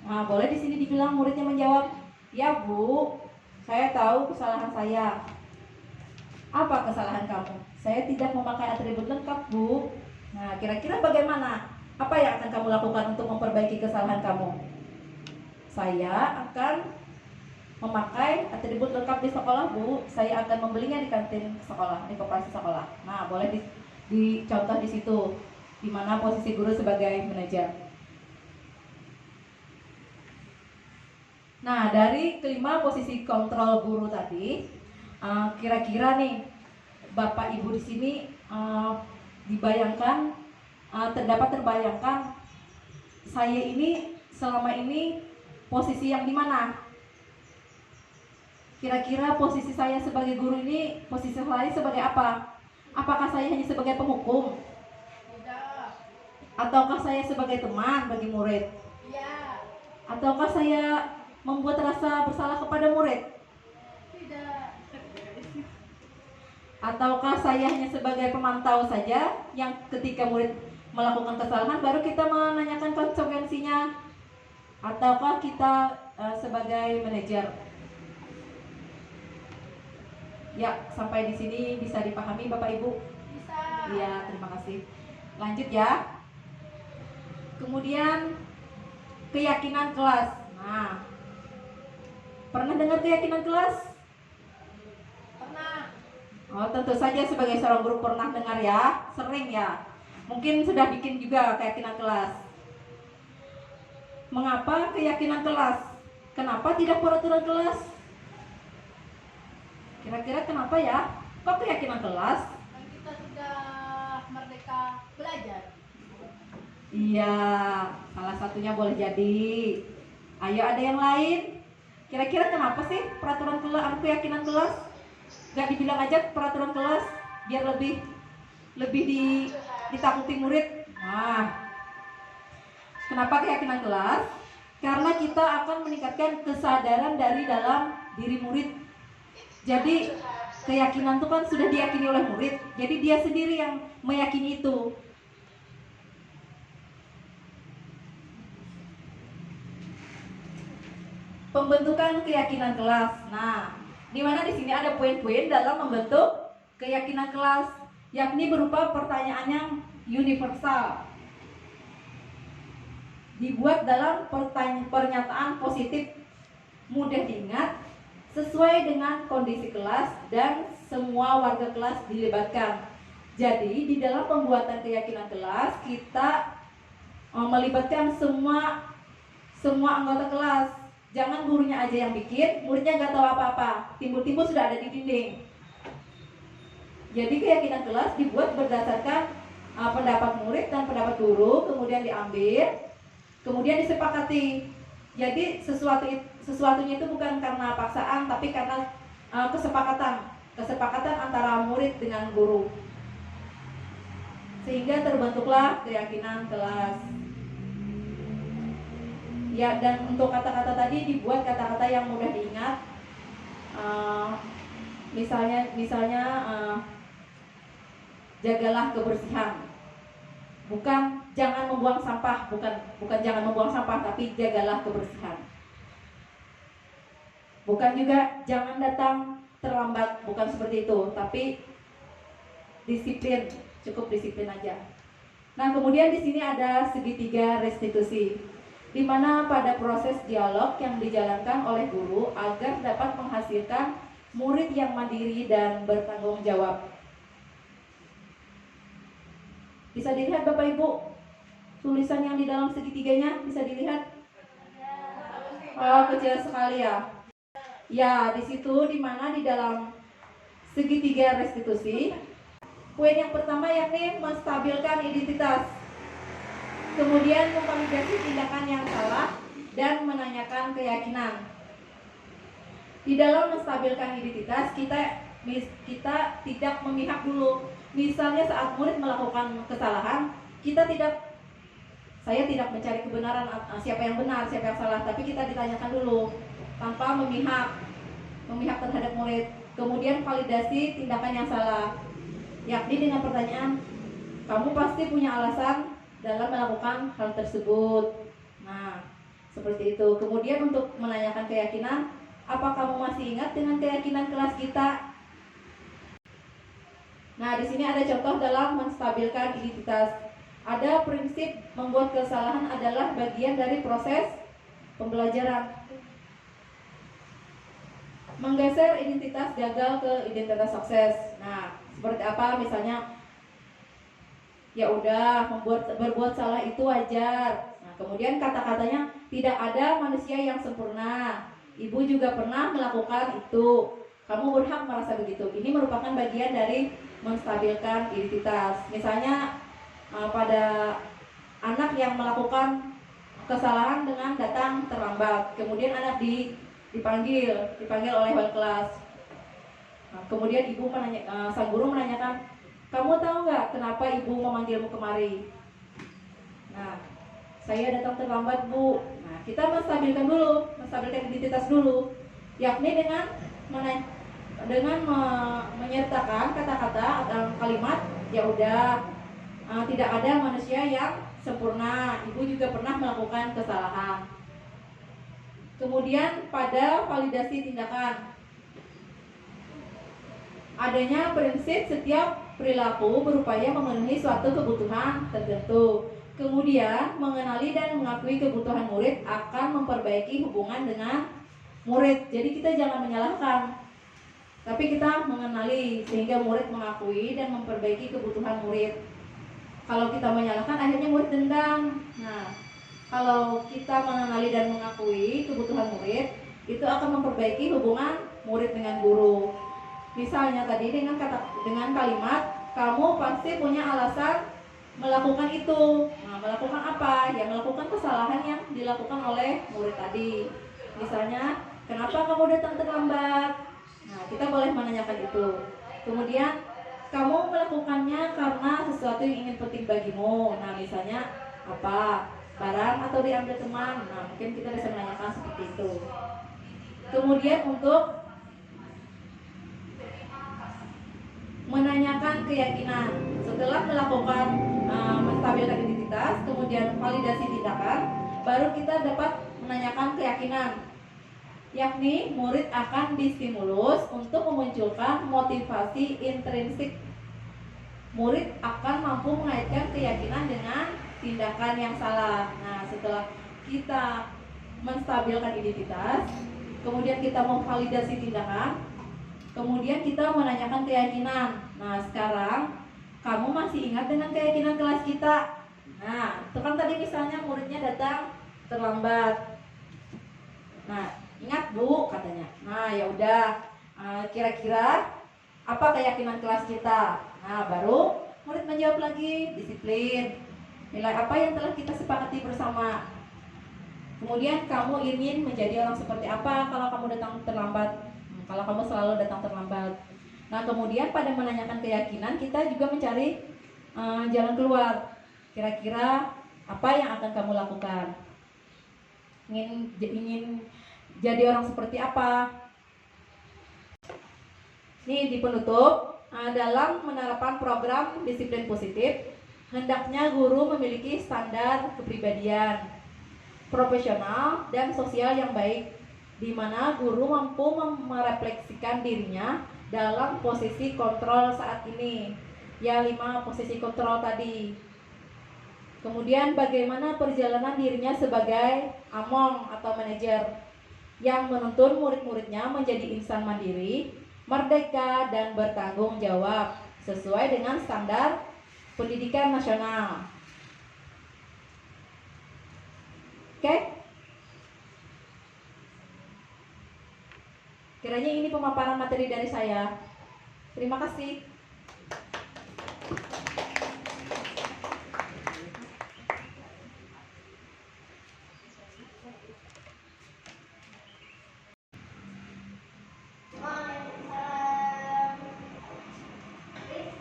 Nah, boleh di sini dibilang muridnya menjawab, ya Bu, saya tahu kesalahan saya. Apa kesalahan kamu? Saya tidak memakai atribut lengkap, Bu. Nah, kira-kira bagaimana? Apa yang akan kamu lakukan untuk memperbaiki kesalahan kamu? Saya akan memakai atribut lengkap di sekolah, Bu. Saya akan membelinya di kantin sekolah, di koperasi sekolah. Nah, boleh dicontoh di situ, di mana posisi guru sebagai manajer. Nah, dari kelima posisi kontrol guru tadi, kira-kira nih Bapak Ibu di sini dapat terbayangkan saya ini selama ini posisi yang di mana? Kira-kira posisi saya sebagai guru ini, posisi saya sebagai apa? Apakah saya hanya sebagai penghukum? Tidak. Ataukah saya sebagai teman bagi murid? Iya. Ataukah saya membuat rasa bersalah kepada murid? Tidak. Ataukah saya hanya sebagai pemantau saja yang ketika murid melakukan kesalahan baru kita menanyakan konsekuensinya? Ataukah kita sebagai manajer? Ya, sampai di sini bisa dipahami Bapak Ibu? Bisa. Iya, terima kasih. Lanjut ya. Kemudian keyakinan kelas. Nah, pernah dengar keyakinan kelas? Pernah. Oh, tentu saja sebagai seorang guru pernah dengar ya, sering ya. Mungkin sudah bikin juga keyakinan kelas. Mengapa keyakinan kelas? Kenapa tidak peraturan kelas? Kira-kira kenapa ya? Kok keyakinan kelas? Kan kita sudah merdeka belajar. Iya, salah satunya boleh jadi. Ayo, ada yang lain? Kira-kira kenapa sih peraturan kelas, keyakinan kelas? Gak dibilang aja peraturan kelas, biar lebih ditakuti murid. Nah, kenapa keyakinan kelas? Karena kita akan meningkatkan kesadaran dari dalam diri murid. Jadi keyakinan itu kan sudah diyakini oleh murid, jadi dia sendiri yang meyakini itu. Pembentukan keyakinan kelas. Nah, di mana di sini ada poin-poin dalam membentuk keyakinan kelas, yakni berupa pertanyaan yang universal. Dibuat dalam pernyataan positif, mudah diingat, sesuai dengan kondisi kelas dan semua warga kelas dilibatkan. Jadi di dalam pembuatan keyakinan kelas kita melibatkan semua anggota kelas. Jangan gurunya aja yang bikin, muridnya nggak tahu apa-apa, timbul-timbul sudah ada di dinding. Jadi keyakinan kelas dibuat berdasarkan pendapat murid dan pendapat guru, kemudian diambil, kemudian disepakati. Jadi sesuatunya itu bukan karena paksaan, tapi karena kesepakatan antara murid dengan guru, sehingga terbentuklah keyakinan kelas. Ya, dan untuk kata-kata tadi dibuat kata-kata yang mudah diingat. Misalnya jagalah kebersihan. Bukan jangan membuang sampah, bukan jangan membuang sampah, tapi jagalah kebersihan. Bukan juga jangan datang terlambat, bukan seperti itu, tapi disiplin, cukup disiplin aja. Nah, kemudian di sini ada segitiga restitusi, di mana pada proses dialog yang dijalankan oleh guru agar dapat menghasilkan murid yang mandiri dan bertanggung jawab. Bisa dilihat Bapak Ibu, tulisan yang di dalam segitiganya bisa dilihat? Oh, kecil sekali ya. Ya, di situ di mana di dalam segitiga restitusi, poin yang pertama yakni menstabilkan identitas. Kemudian memvalidasi tindakan yang salah dan menanyakan keyakinan. Di dalam menstabilkan identitas, kita tidak memihak dulu. Misalnya saat murid melakukan kesalahan, saya tidak mencari kebenaran siapa yang benar, siapa yang salah, tapi kita ditanyakan dulu tanpa memihak terhadap murid. Kemudian validasi tindakan yang salah, yakni dengan pertanyaan, kamu pasti punya alasan dalam melakukan hal tersebut. Nah, seperti itu. Kemudian untuk menanyakan keyakinan, apa kamu masih ingat dengan keyakinan kelas kita? Nah, di sini ada contoh dalam menstabilkan identitas. Ada prinsip membuat kesalahan adalah bagian dari proses pembelajaran. Menggeser identitas gagal ke identitas sukses. Nah, seperti apa? Misalnya, ya udah, berbuat salah itu wajar. Nah, kemudian kata-katanya, tidak ada manusia yang sempurna. Ibu juga pernah melakukan itu. Kamu berhak merasa begitu. Ini merupakan bagian dari menstabilkan identitas. Misalnya pada anak yang melakukan kesalahan dengan datang terlambat, kemudian anak dipanggil oleh wali kelas. Nah, kemudian sang guru menanyakan, kamu tahu nggak kenapa ibu memanggilmu kemari? Nah, saya datang terlambat, Bu. Nah, kita menstabilkan identitas dulu, yakni dengan menyertakan kata-kata atau kalimat, ya udah, tidak ada manusia yang sempurna. Ibu juga pernah melakukan kesalahan. Kemudian pada validasi tindakan, adanya prinsip setiap perilaku berupaya memenuhi suatu kebutuhan tertentu. Kemudian mengenali dan mengakui kebutuhan murid akan memperbaiki hubungan dengan murid. Jadi kita jangan menyalahkan. Tapi kita mengenali sehingga murid mengakui dan memperbaiki kebutuhan murid. Kalau kita menyalahkan, akhirnya murid dendam. Nah, kalau kita mengenali dan mengakui kebutuhan murid, itu akan memperbaiki hubungan murid dengan guru. Misalnya tadi dengan kalimat, kamu pasti punya alasan melakukan itu. Nah, melakukan apa? Ya, melakukan kesalahan yang dilakukan oleh murid tadi. Misalnya, kenapa kamu datang terlambat? Nah, kita boleh menanyakan itu. Kemudian, kamu melakukannya karena sesuatu yang ingin penting bagimu. Nah, misalnya apa? Barang atau diambil teman. Nah, mungkin kita bisa menanyakan seperti itu. Kemudian untuk menanyakan keyakinan. Setelah melakukan menstabilkan identitas, kemudian validasi tindakan, baru kita dapat menanyakan keyakinan. Yakni murid akan distimulus untuk memunculkan motivasi intrinsik. Murid akan mampu mengaitkan keyakinan dengan tindakan yang salah. Nah, setelah kita menstabilkan identitas, kemudian kita memvalidasi tindakan, kemudian kita menanyakan keyakinan. Nah, sekarang kamu masih ingat dengan keyakinan kelas kita? Nah, itu kan tadi misalnya muridnya datang terlambat. Nah, ingat Bu katanya. Nah, ya udah. Kira-kira apa keyakinan kelas kita? Nah, baru murid menjawab lagi, disiplin. Nilai apa yang telah kita sepakati bersama? Kemudian kamu ingin menjadi orang seperti apa kalau kamu datang terlambat? Kalau kamu selalu datang terlambat. Nah, kemudian pada menanyakan keyakinan, kita juga mencari jalan keluar. Kira-kira apa yang akan kamu lakukan? Ingin jadi orang seperti apa? Nih di penutup, dalam menerapkan program disiplin positif, hendaknya guru memiliki standar kepribadian profesional dan sosial yang baik, di mana guru mampu merefleksikan dirinya dalam posisi kontrol saat ini. Ya, 5 posisi kontrol tadi. Kemudian bagaimana perjalanan dirinya sebagai among atau manajer yang menuntun murid-muridnya menjadi insan mandiri, merdeka, dan bertanggung jawab sesuai dengan standar pendidikan nasional. Oke? Kiranya ini pemaparan materi dari saya. Terima kasih.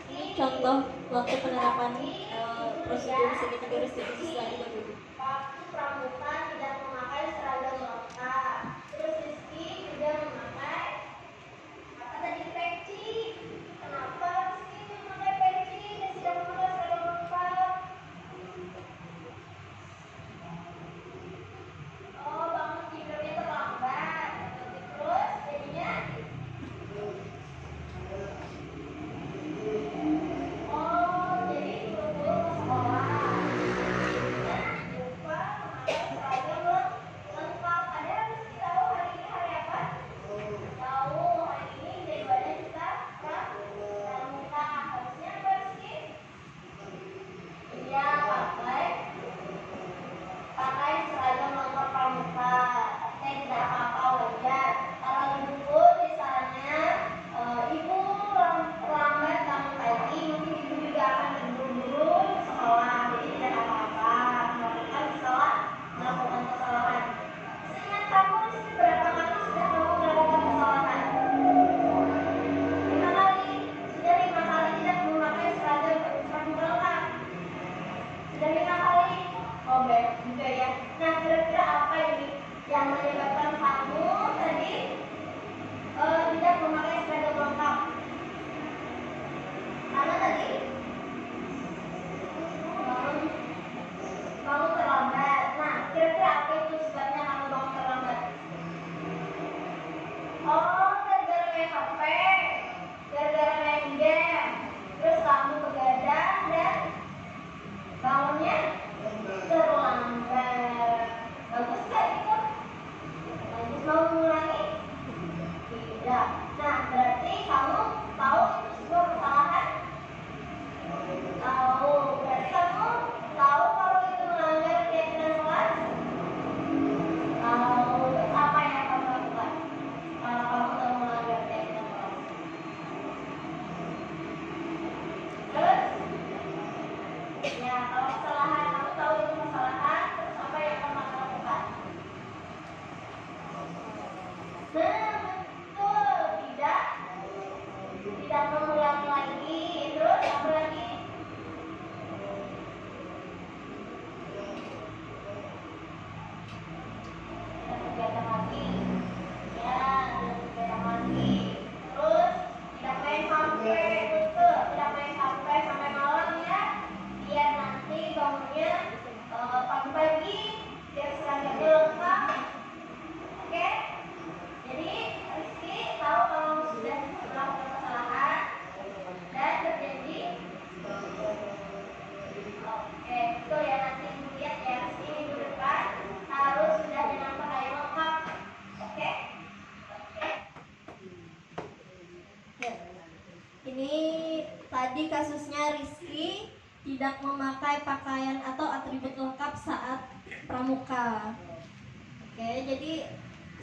Ini contoh waktu penerapan prosedur disiplin guru selanjutnya. Waktu pramuka tidak memakai seragam lengkap. Terus Rizky tidak memakai apa tadi peci. Kenapa Rizky memakai peci dan tidak memakai seragam lengkap? Oh, bangun tidurnya terlambat. Terus jadinya jadi buru-buru ke sekolah. Lupa memakai seragam lengkap. Padahal Rizky tahu hari ini hari apa? Tahu hari ini jadwalnya kita pramuka. Harusnya apa Rizky? Iya, pakai seragam lengkap pramuka. Tapi tidak apa-apa, wajar. Kalau ibu pun misalnya ibu terlambat bangun pagi, mungkin ibu juga akan berburu-buru ke sekolah. Jadi tidak apa-apa. Melakukan kesalahan. Seingat kamu Rizky berapa kali sudah kamu melakukan kesalahan? 5 kali. Sudah 5 kali tidak memakai seragam pramuka lengkap. Sudah 5 kali. Oh, baik juga ya. Nah, kira-kira apa ini yang menyebabkan kamu tadi tidak memakai seragam lengkap? Karena tadi bangun terlambat. Nah, kira-kira apa itu sebabnya kamu bangun terlambat? Oh, gara-gara main HP, gara-gara main game. Terus kamu begadang dan bangunnya terlambat. Bagus gak itu? Tadi kasusnya Rizky tidak memakai pakaian atau atribut lengkap saat pramuka. Oke, jadi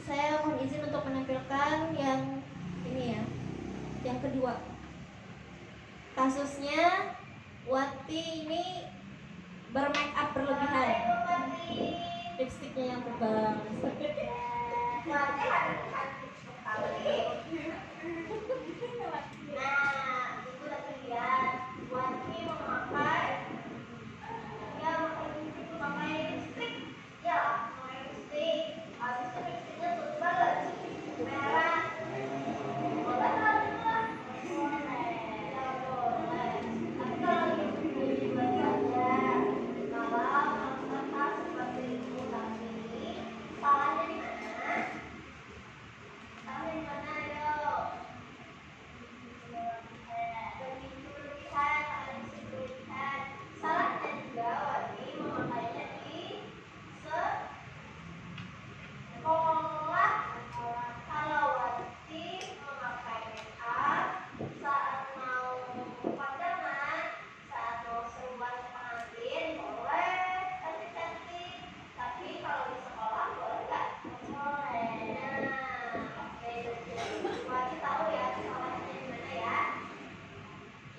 saya mohon izin untuk menampilkan yang ini ya, yang kedua. Kasusnya Wati ini bermake up berlebihan, lipstiknya yang tebal. Nah, itu udah terlihat. Wati memakai lipstik, ya, memakai lipstik. Habis itu lipstiknya tebal, merah. Boleh lah, boleh. Ya boleh. Tapi kalau lipstik aja, kalau kata seperti itu nanti salahnya di mana? Salahnya di mana, ayo? Salahnya juga Wati memakainya di sekolah. Kalau Wati memakai make up saat mau pacaran, saat mau seruan pengantin, boleh cantik-cantik. Tapi kalau di sekolah boleh nggak? Boleh. Nah, oke, Wati tahu ya salahnya di mana ya?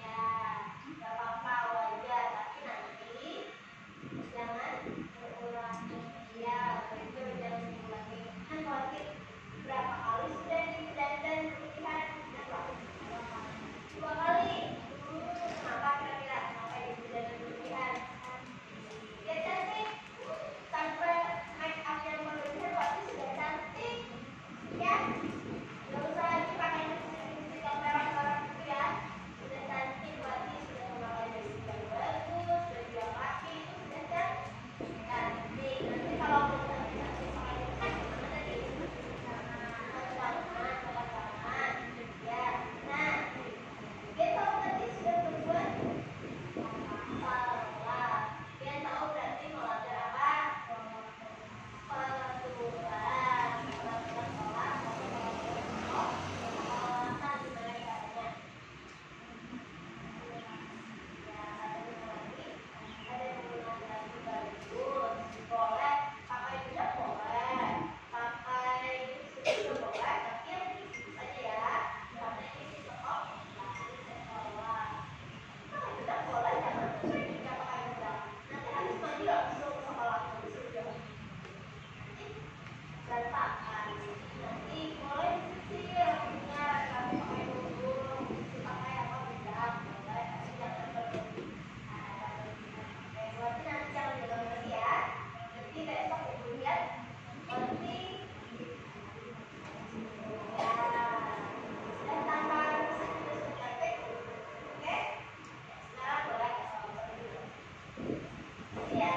Ya, gak apa-apa, wajar. Tapi nanti jangan mengulangi. Ya, itu jangan diulangi. Kan Wati berapa kali sudah didandan berlebihan? Dua kali. Kenapa kira-kira? Kenapa didandan berlebihan? Ya cantik. Tanpa make up yang berlebihan, Wati sudah cantik. Ya, gak usah lagi pakai lipstik yang merah-merah gitu ya. Sudah cantik, Wati sudah memakai lipstik yang bagus, sudah bilang rapi, itu sudah cantik. Nanti kalau mau cantik pakai lipstik gimana tadi? Tangan. Ya, nah, dia tahu tadi sudah berbuat salah. Dia tahu berarti melanggar apa? Peraturan sekolah. Pengawasan gimana caranya? Ya, ada yang menggunakan bagus, boleh pakai hijab, boleh pakai lipstik juga boleh, tapi yang lipstik saja ya, karena ini di sekolah, di sekolah. Pakai hijab boleh, jangan sampai tidak pakai hijab. Nanti habis mandi langsung ke sekolah, disuruh berantakan. Nanti mulai disisir rambutnya, rambut pakai dulu, pakai apa hijab, boleh, tapi jangan berlebihan. Oke, berarti nanti jangan diulang ya. Nanti besok ibu lihat, nanti ya, dan tanpa lipstik juga sudah cantik. Oke, sekarang boleh ya.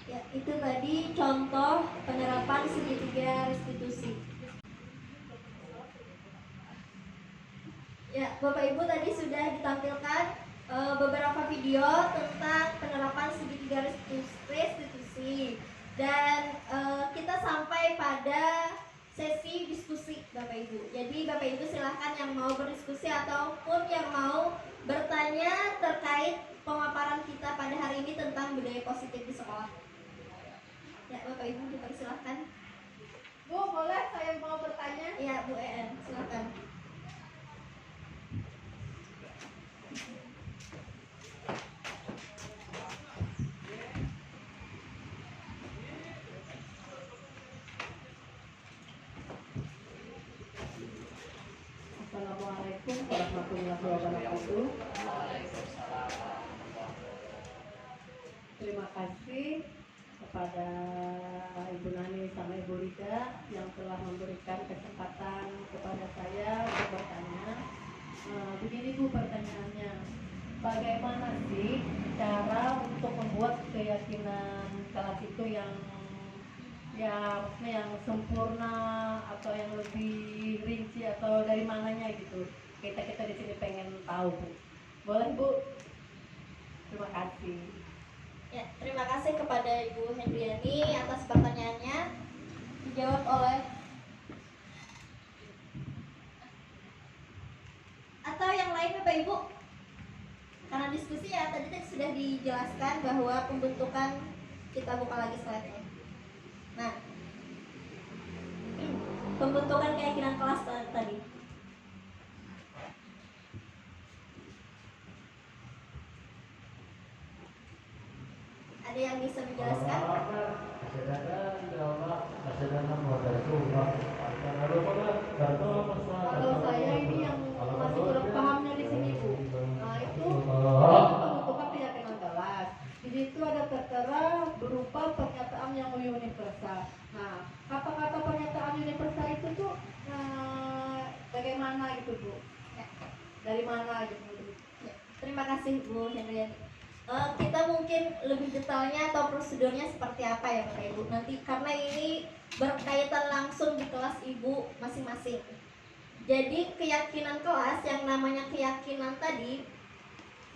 Ya, itu tadi contoh penerapan segitiga restitusi. Ya, Bapak Ibu tadi sudah ditampilkan beberapa video tentang penerapan segitiga restitusi. Dan kita sampai pada sesi diskusi Bapak Ibu. Jadi Bapak Ibu silahkan yang mau berdiskusi ataupun yang mau bertanya terkait pemaparan kita pada hari ini tentang budaya positif di sekolah. Ya, Bapak Ibu dipersilahkan. Bu, boleh saya mau bertanya? Ya, Bu EN, silahkan. Assalamualaikum warahmatullahi wabarakatuh. Terima kasih kepada Ibu Nani sama Ibu Rida yang telah memberikan kesempatan kepada saya untuk bertanya. Begini Bu pertanyaannya, bagaimana sih cara untuk membuat keyakinan kelas itu yang maksudnya yang sempurna atau yang lebih rinci atau dari mananya gitu? Kita di sini pengen tahu Bu. Boleh Bu? Terima kasih. Ya, terima kasih kepada Ibu Hendriani atas pertanyaannya. Dijawab oleh Bapak Ibu? Karena diskusi ya, tadi sudah dijelaskan bahwa pembentukan, kita buka lagi slide-nya. Nah, pembentukan keyakinan kelas tadi. Ada yang bisa menjelaskan? Kalau saya ini yang masih kurang pahamnya di sini Bu. Nah itu pembentukan keyakinan kelas. Di situ ada tertera berupa pernyataan yang universal. Nah kata-kata pernyataan universal itu tuh bagaimana gitu Bu? Ya. Dari mana gitu? Ya, terima kasih Bu Hendriani. Kita mungkin lebih detailnya atau prosedurnya seperti apa ya Bapak Ibu nanti, karena ini berkaitan langsung di kelas Ibu masing-masing. Jadi keyakinan kelas, yang namanya keyakinan tadi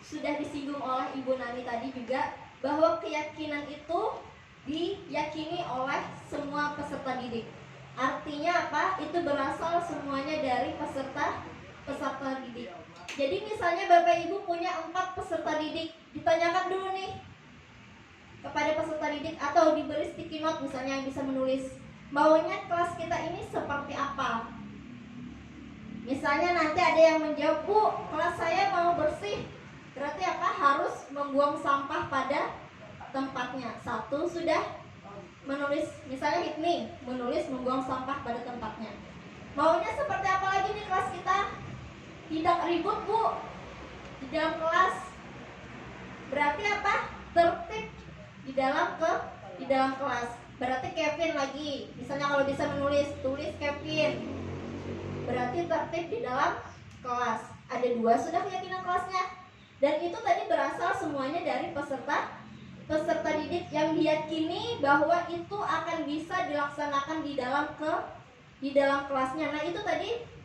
sudah disinggung oleh Ibu Nani tadi juga, bahwa keyakinan itu diyakini oleh semua peserta didik. Artinya apa? Itu berasal semuanya dari peserta didik. Jadi misalnya Bapak Ibu punya 4 peserta didik, ditanyakan dulu nih kepada peserta didik atau diberi sticky note misalnya yang bisa menulis, maunya kelas kita ini seperti apa. Misalnya nanti ada yang menjawab, Bu, kelas saya mau bersih. Berarti apa? Harus membuang sampah pada tempatnya. Satu sudah menulis, misalnya Hipni menulis membuang sampah pada tempatnya. Maunya seperti apa lagi nih kelas kita? Tidak ribut Bu di dalam kelas. Berarti apa? Tertib di dalam kelas. Berarti Kevin lagi. Misalnya kalau bisa menulis, tulis Kevin. Berarti tertib di dalam kelas. Ada 2 sudah keyakinan kelasnya. Dan itu tadi berasal semuanya dari peserta didik yang diyakini bahwa itu akan bisa dilaksanakan di dalam kelasnya. Nah, itu tadi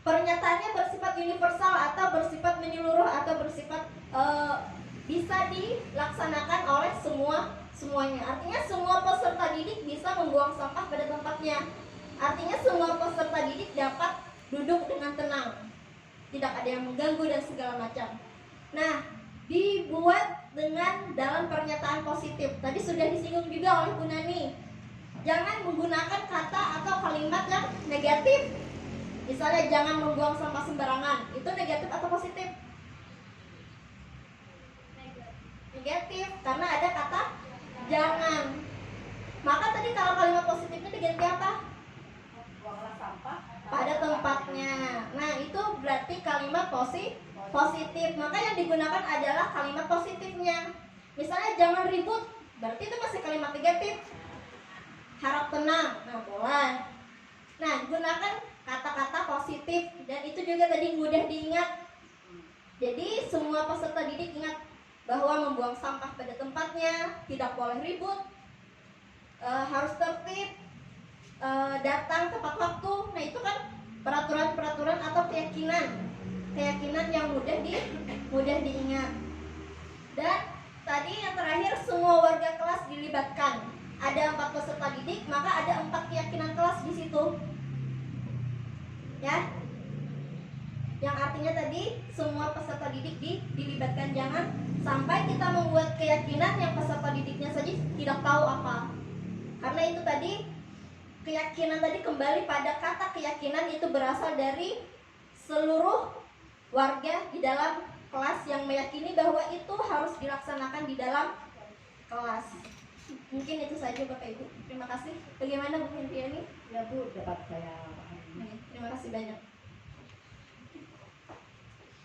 pernyataannya bersifat universal atau bersifat menyeluruh atau bersifat bisa dilaksanakan oleh semuanya. Artinya semua peserta didik bisa membuang sampah pada tempatnya. Artinya semua peserta didik dapat duduk dengan tenang, tidak ada yang mengganggu dan segala macam. Nah, dibuat dengan dalam pernyataan positif. Tadi sudah disinggung juga oleh Bu Nani. Jangan menggunakan kata atau kalimat yang negatif. Misalnya jangan membuang sampah sembarangan. Itu negatif atau positif? Negatif, karena ada kata jangan. Maka tadi kalau kalimat positifnya diganti apa? Buanglah sampah Pada tempatnya. Nah, itu berarti kalimat positif. Maka yang digunakan adalah kalimat positifnya. Misalnya jangan ribut, berarti itu masih kalimat negatif. Harap tenang. Nah, boleh. Nah, gunakan kata-kata positif, dan itu juga tadi mudah diingat. Jadi semua peserta didik ingat bahwa membuang sampah pada tempatnya, tidak boleh ribut, harus tertib, datang tepat waktu. Nah, itu kan peraturan-peraturan atau keyakinan yang mudah diingat. Dan tadi yang terakhir, semua warga kelas dilibatkan. Ada 4 peserta didik, maka ada 4 keyakinan kelas di situ. Ya, yang artinya tadi semua peserta didik dilibatkan. Jangan sampai kita membuat keyakinan yang peserta didiknya saja tidak tahu apa. Karena itu tadi keyakinan tadi kembali pada kata keyakinan itu berasal dari seluruh warga di dalam kelas yang meyakini bahwa itu harus dilaksanakan di dalam kelas. Mungkin itu saja Bapak Ibu. Terima kasih. Bagaimana Bu Hendriani? ya Bu, dapat saya pahami. Terima kasih banyak.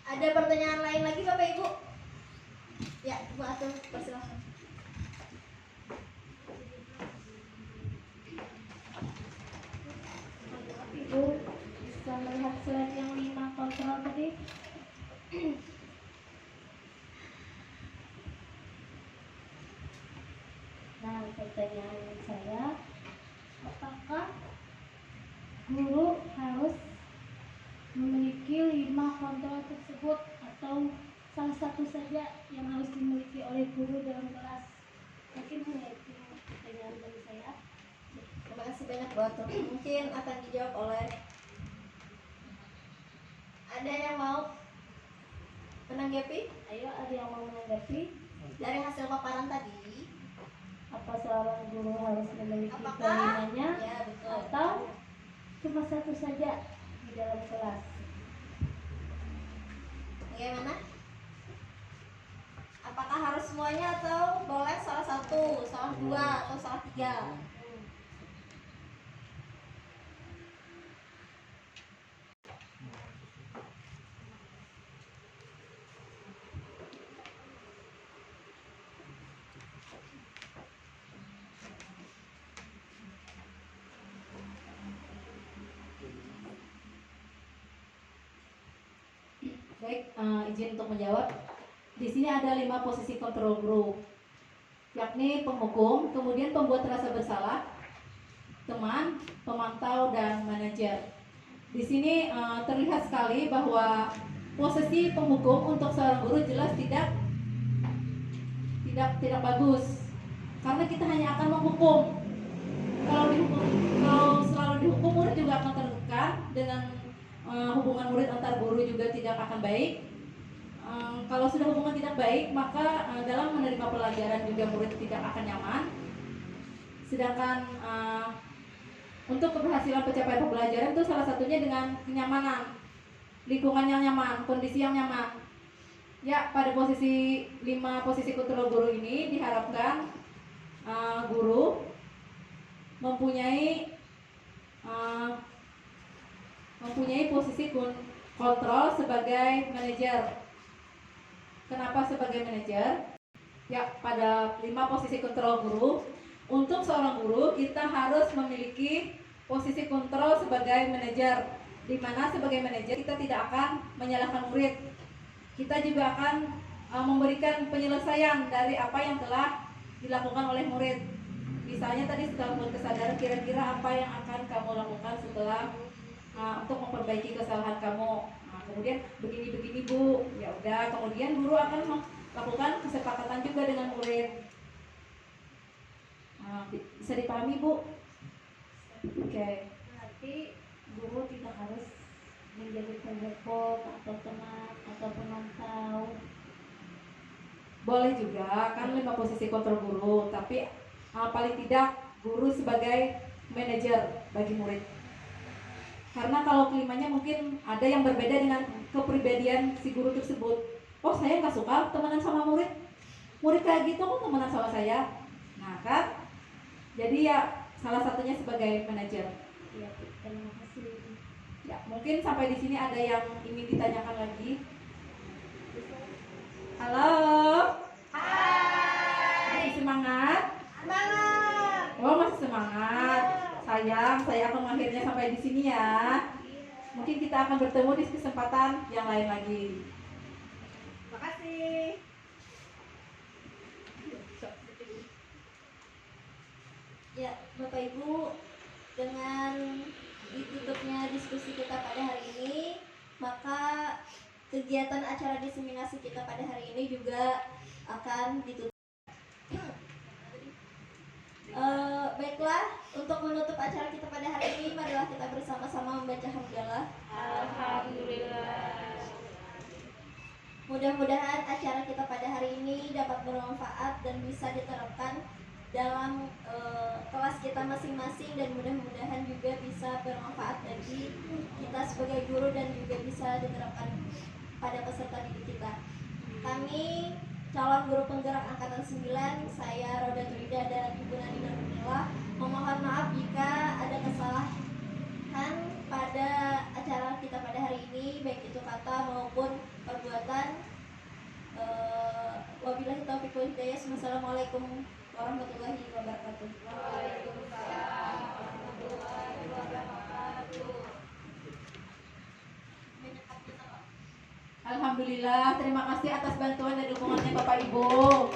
Ada pertanyaan lain lagi Bapak Ibu? Ya, Bu Atul, persilahkan. Ibu bisa melihat slide yang 5 kontrol tadi. Nah, pertanyaan saya, apakah guru harus memiliki 5 kontrol tersebut atau salah satu saja yang harus dimiliki oleh guru dalam kelas? Mungkin itu pertanyaan dari saya. Terima kasih banyak Bu Atul. Mungkin akan dijawab oleh, ada yang mau Menanggapi Ayo, ada yang mau menanggapi? dari hasil paparan tadi, Apa seorang guru harus memiliki apakah kelimanya ya betul atau cuma satu saja di dalam kelas? bagaimana? Apakah harus semuanya atau boleh salah satu, salah dua, atau salah tiga? Baik, izin untuk menjawab. Di sini ada 5 posisi kontrol guru, yakni penghukum, kemudian pembuat rasa bersalah, teman, pemantau, dan manajer. Di sini terlihat sekali bahwa posisi penghukum untuk seorang guru jelas tidak bagus, karena kita hanya akan menghukum. Kalau selalu dihukum, murid juga akan tertekan dengan hubungan murid antar guru juga tidak akan baik. Kalau sudah hubungan tidak baik, maka dalam menerima pelajaran juga murid tidak akan nyaman. Sedangkan untuk keberhasilan pencapaian pembelajaran itu salah satunya dengan kenyamanan, lingkungan yang nyaman, kondisi yang nyaman. Ya, pada posisi 5 posisi kontrol guru ini diharapkan guru mempunyai posisi kontrol sebagai manajer. Kenapa sebagai manajer? Ya, pada 5 posisi kontrol guru, untuk seorang guru kita harus memiliki posisi kontrol sebagai manajer, di mana sebagai manajer kita tidak akan menyalahkan murid. Kita juga akan memberikan penyelesaian dari apa yang telah dilakukan oleh murid. Misalnya tadi setelah murid kesadaran, kira-kira apa yang akan kamu lakukan setelah untuk memperbaiki kesalahan kamu. Kemudian begini Bu, ya udah. Kemudian guru akan melakukan kesepakatan juga dengan murid. Bisa dipahami Bu? Oke. Berarti guru tidak harus menjadi penghukum atau teman atau pemantau. Boleh juga, kan 5 posisi kontrol guru, tapi paling tidak guru sebagai manajer bagi murid. Karena kalau kelimanya mungkin ada yang berbeda dengan kepribadian si guru tersebut. Oh, saya nggak suka temenan sama murid. Murid kayak gitu kok temenan sama saya. Nah kan, jadi ya salah satunya sebagai manajer. Ya, terima kasih. Ya, mungkin sampai di sini ada yang ingin ditanyakan lagi. Halo. Hai. Masih semangat? semangat. Oh, masih semangat. Sayang, saya akan mengakhirnya sampai di sini ya. Mungkin kita akan bertemu di kesempatan yang lain lagi. Makasih. Ya, Bapak Ibu, dengan ditutupnya diskusi kita pada hari ini, maka kegiatan acara diseminasi kita pada hari ini juga akan ditutup. Baiklah, untuk menutup acara kita pada hari ini, marilah kita bersama-sama membaca hamdalah. Alhamdulillah. Mudah-mudahan acara kita pada hari ini dapat bermanfaat dan bisa diterapkan dalam kelas kita masing-masing, dan mudah-mudahan juga bisa bermanfaat bagi kita sebagai guru dan juga bisa diterapkan pada peserta didik kita. Kami calon guru penggerak angkatan 9, saya Rodatul Ida dan Ibu Nani Nurmila, memohon maaf jika ada kesalahan pada acara kita pada hari ini, baik itu kata maupun perbuatan. Wabillahi taufiq wal hidayah. Wassalamualaikum warahmatullahi wabarakatuh. Waalaikumsalam warahmatullahi wabarakatuh. Alhamdulillah, terima kasih atas bantuan dan dukungannya Bapak Ibu.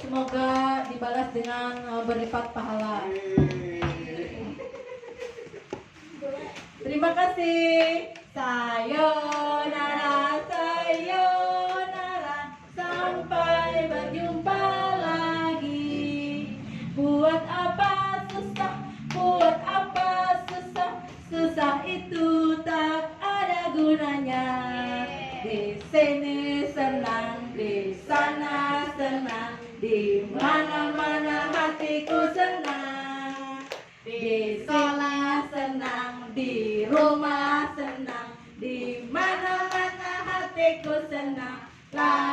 Semoga dibalas dengan berlipat pahala. Terima kasih. Sayonara, sayonara, sampai berjumpa lagi. Buat apa susah, susah itu tak ada gunanya. Di sini senang, di sana senang, di mana-mana hatiku senang. Di sekolah senang, di rumah senang, di mana-mana hatiku senang. La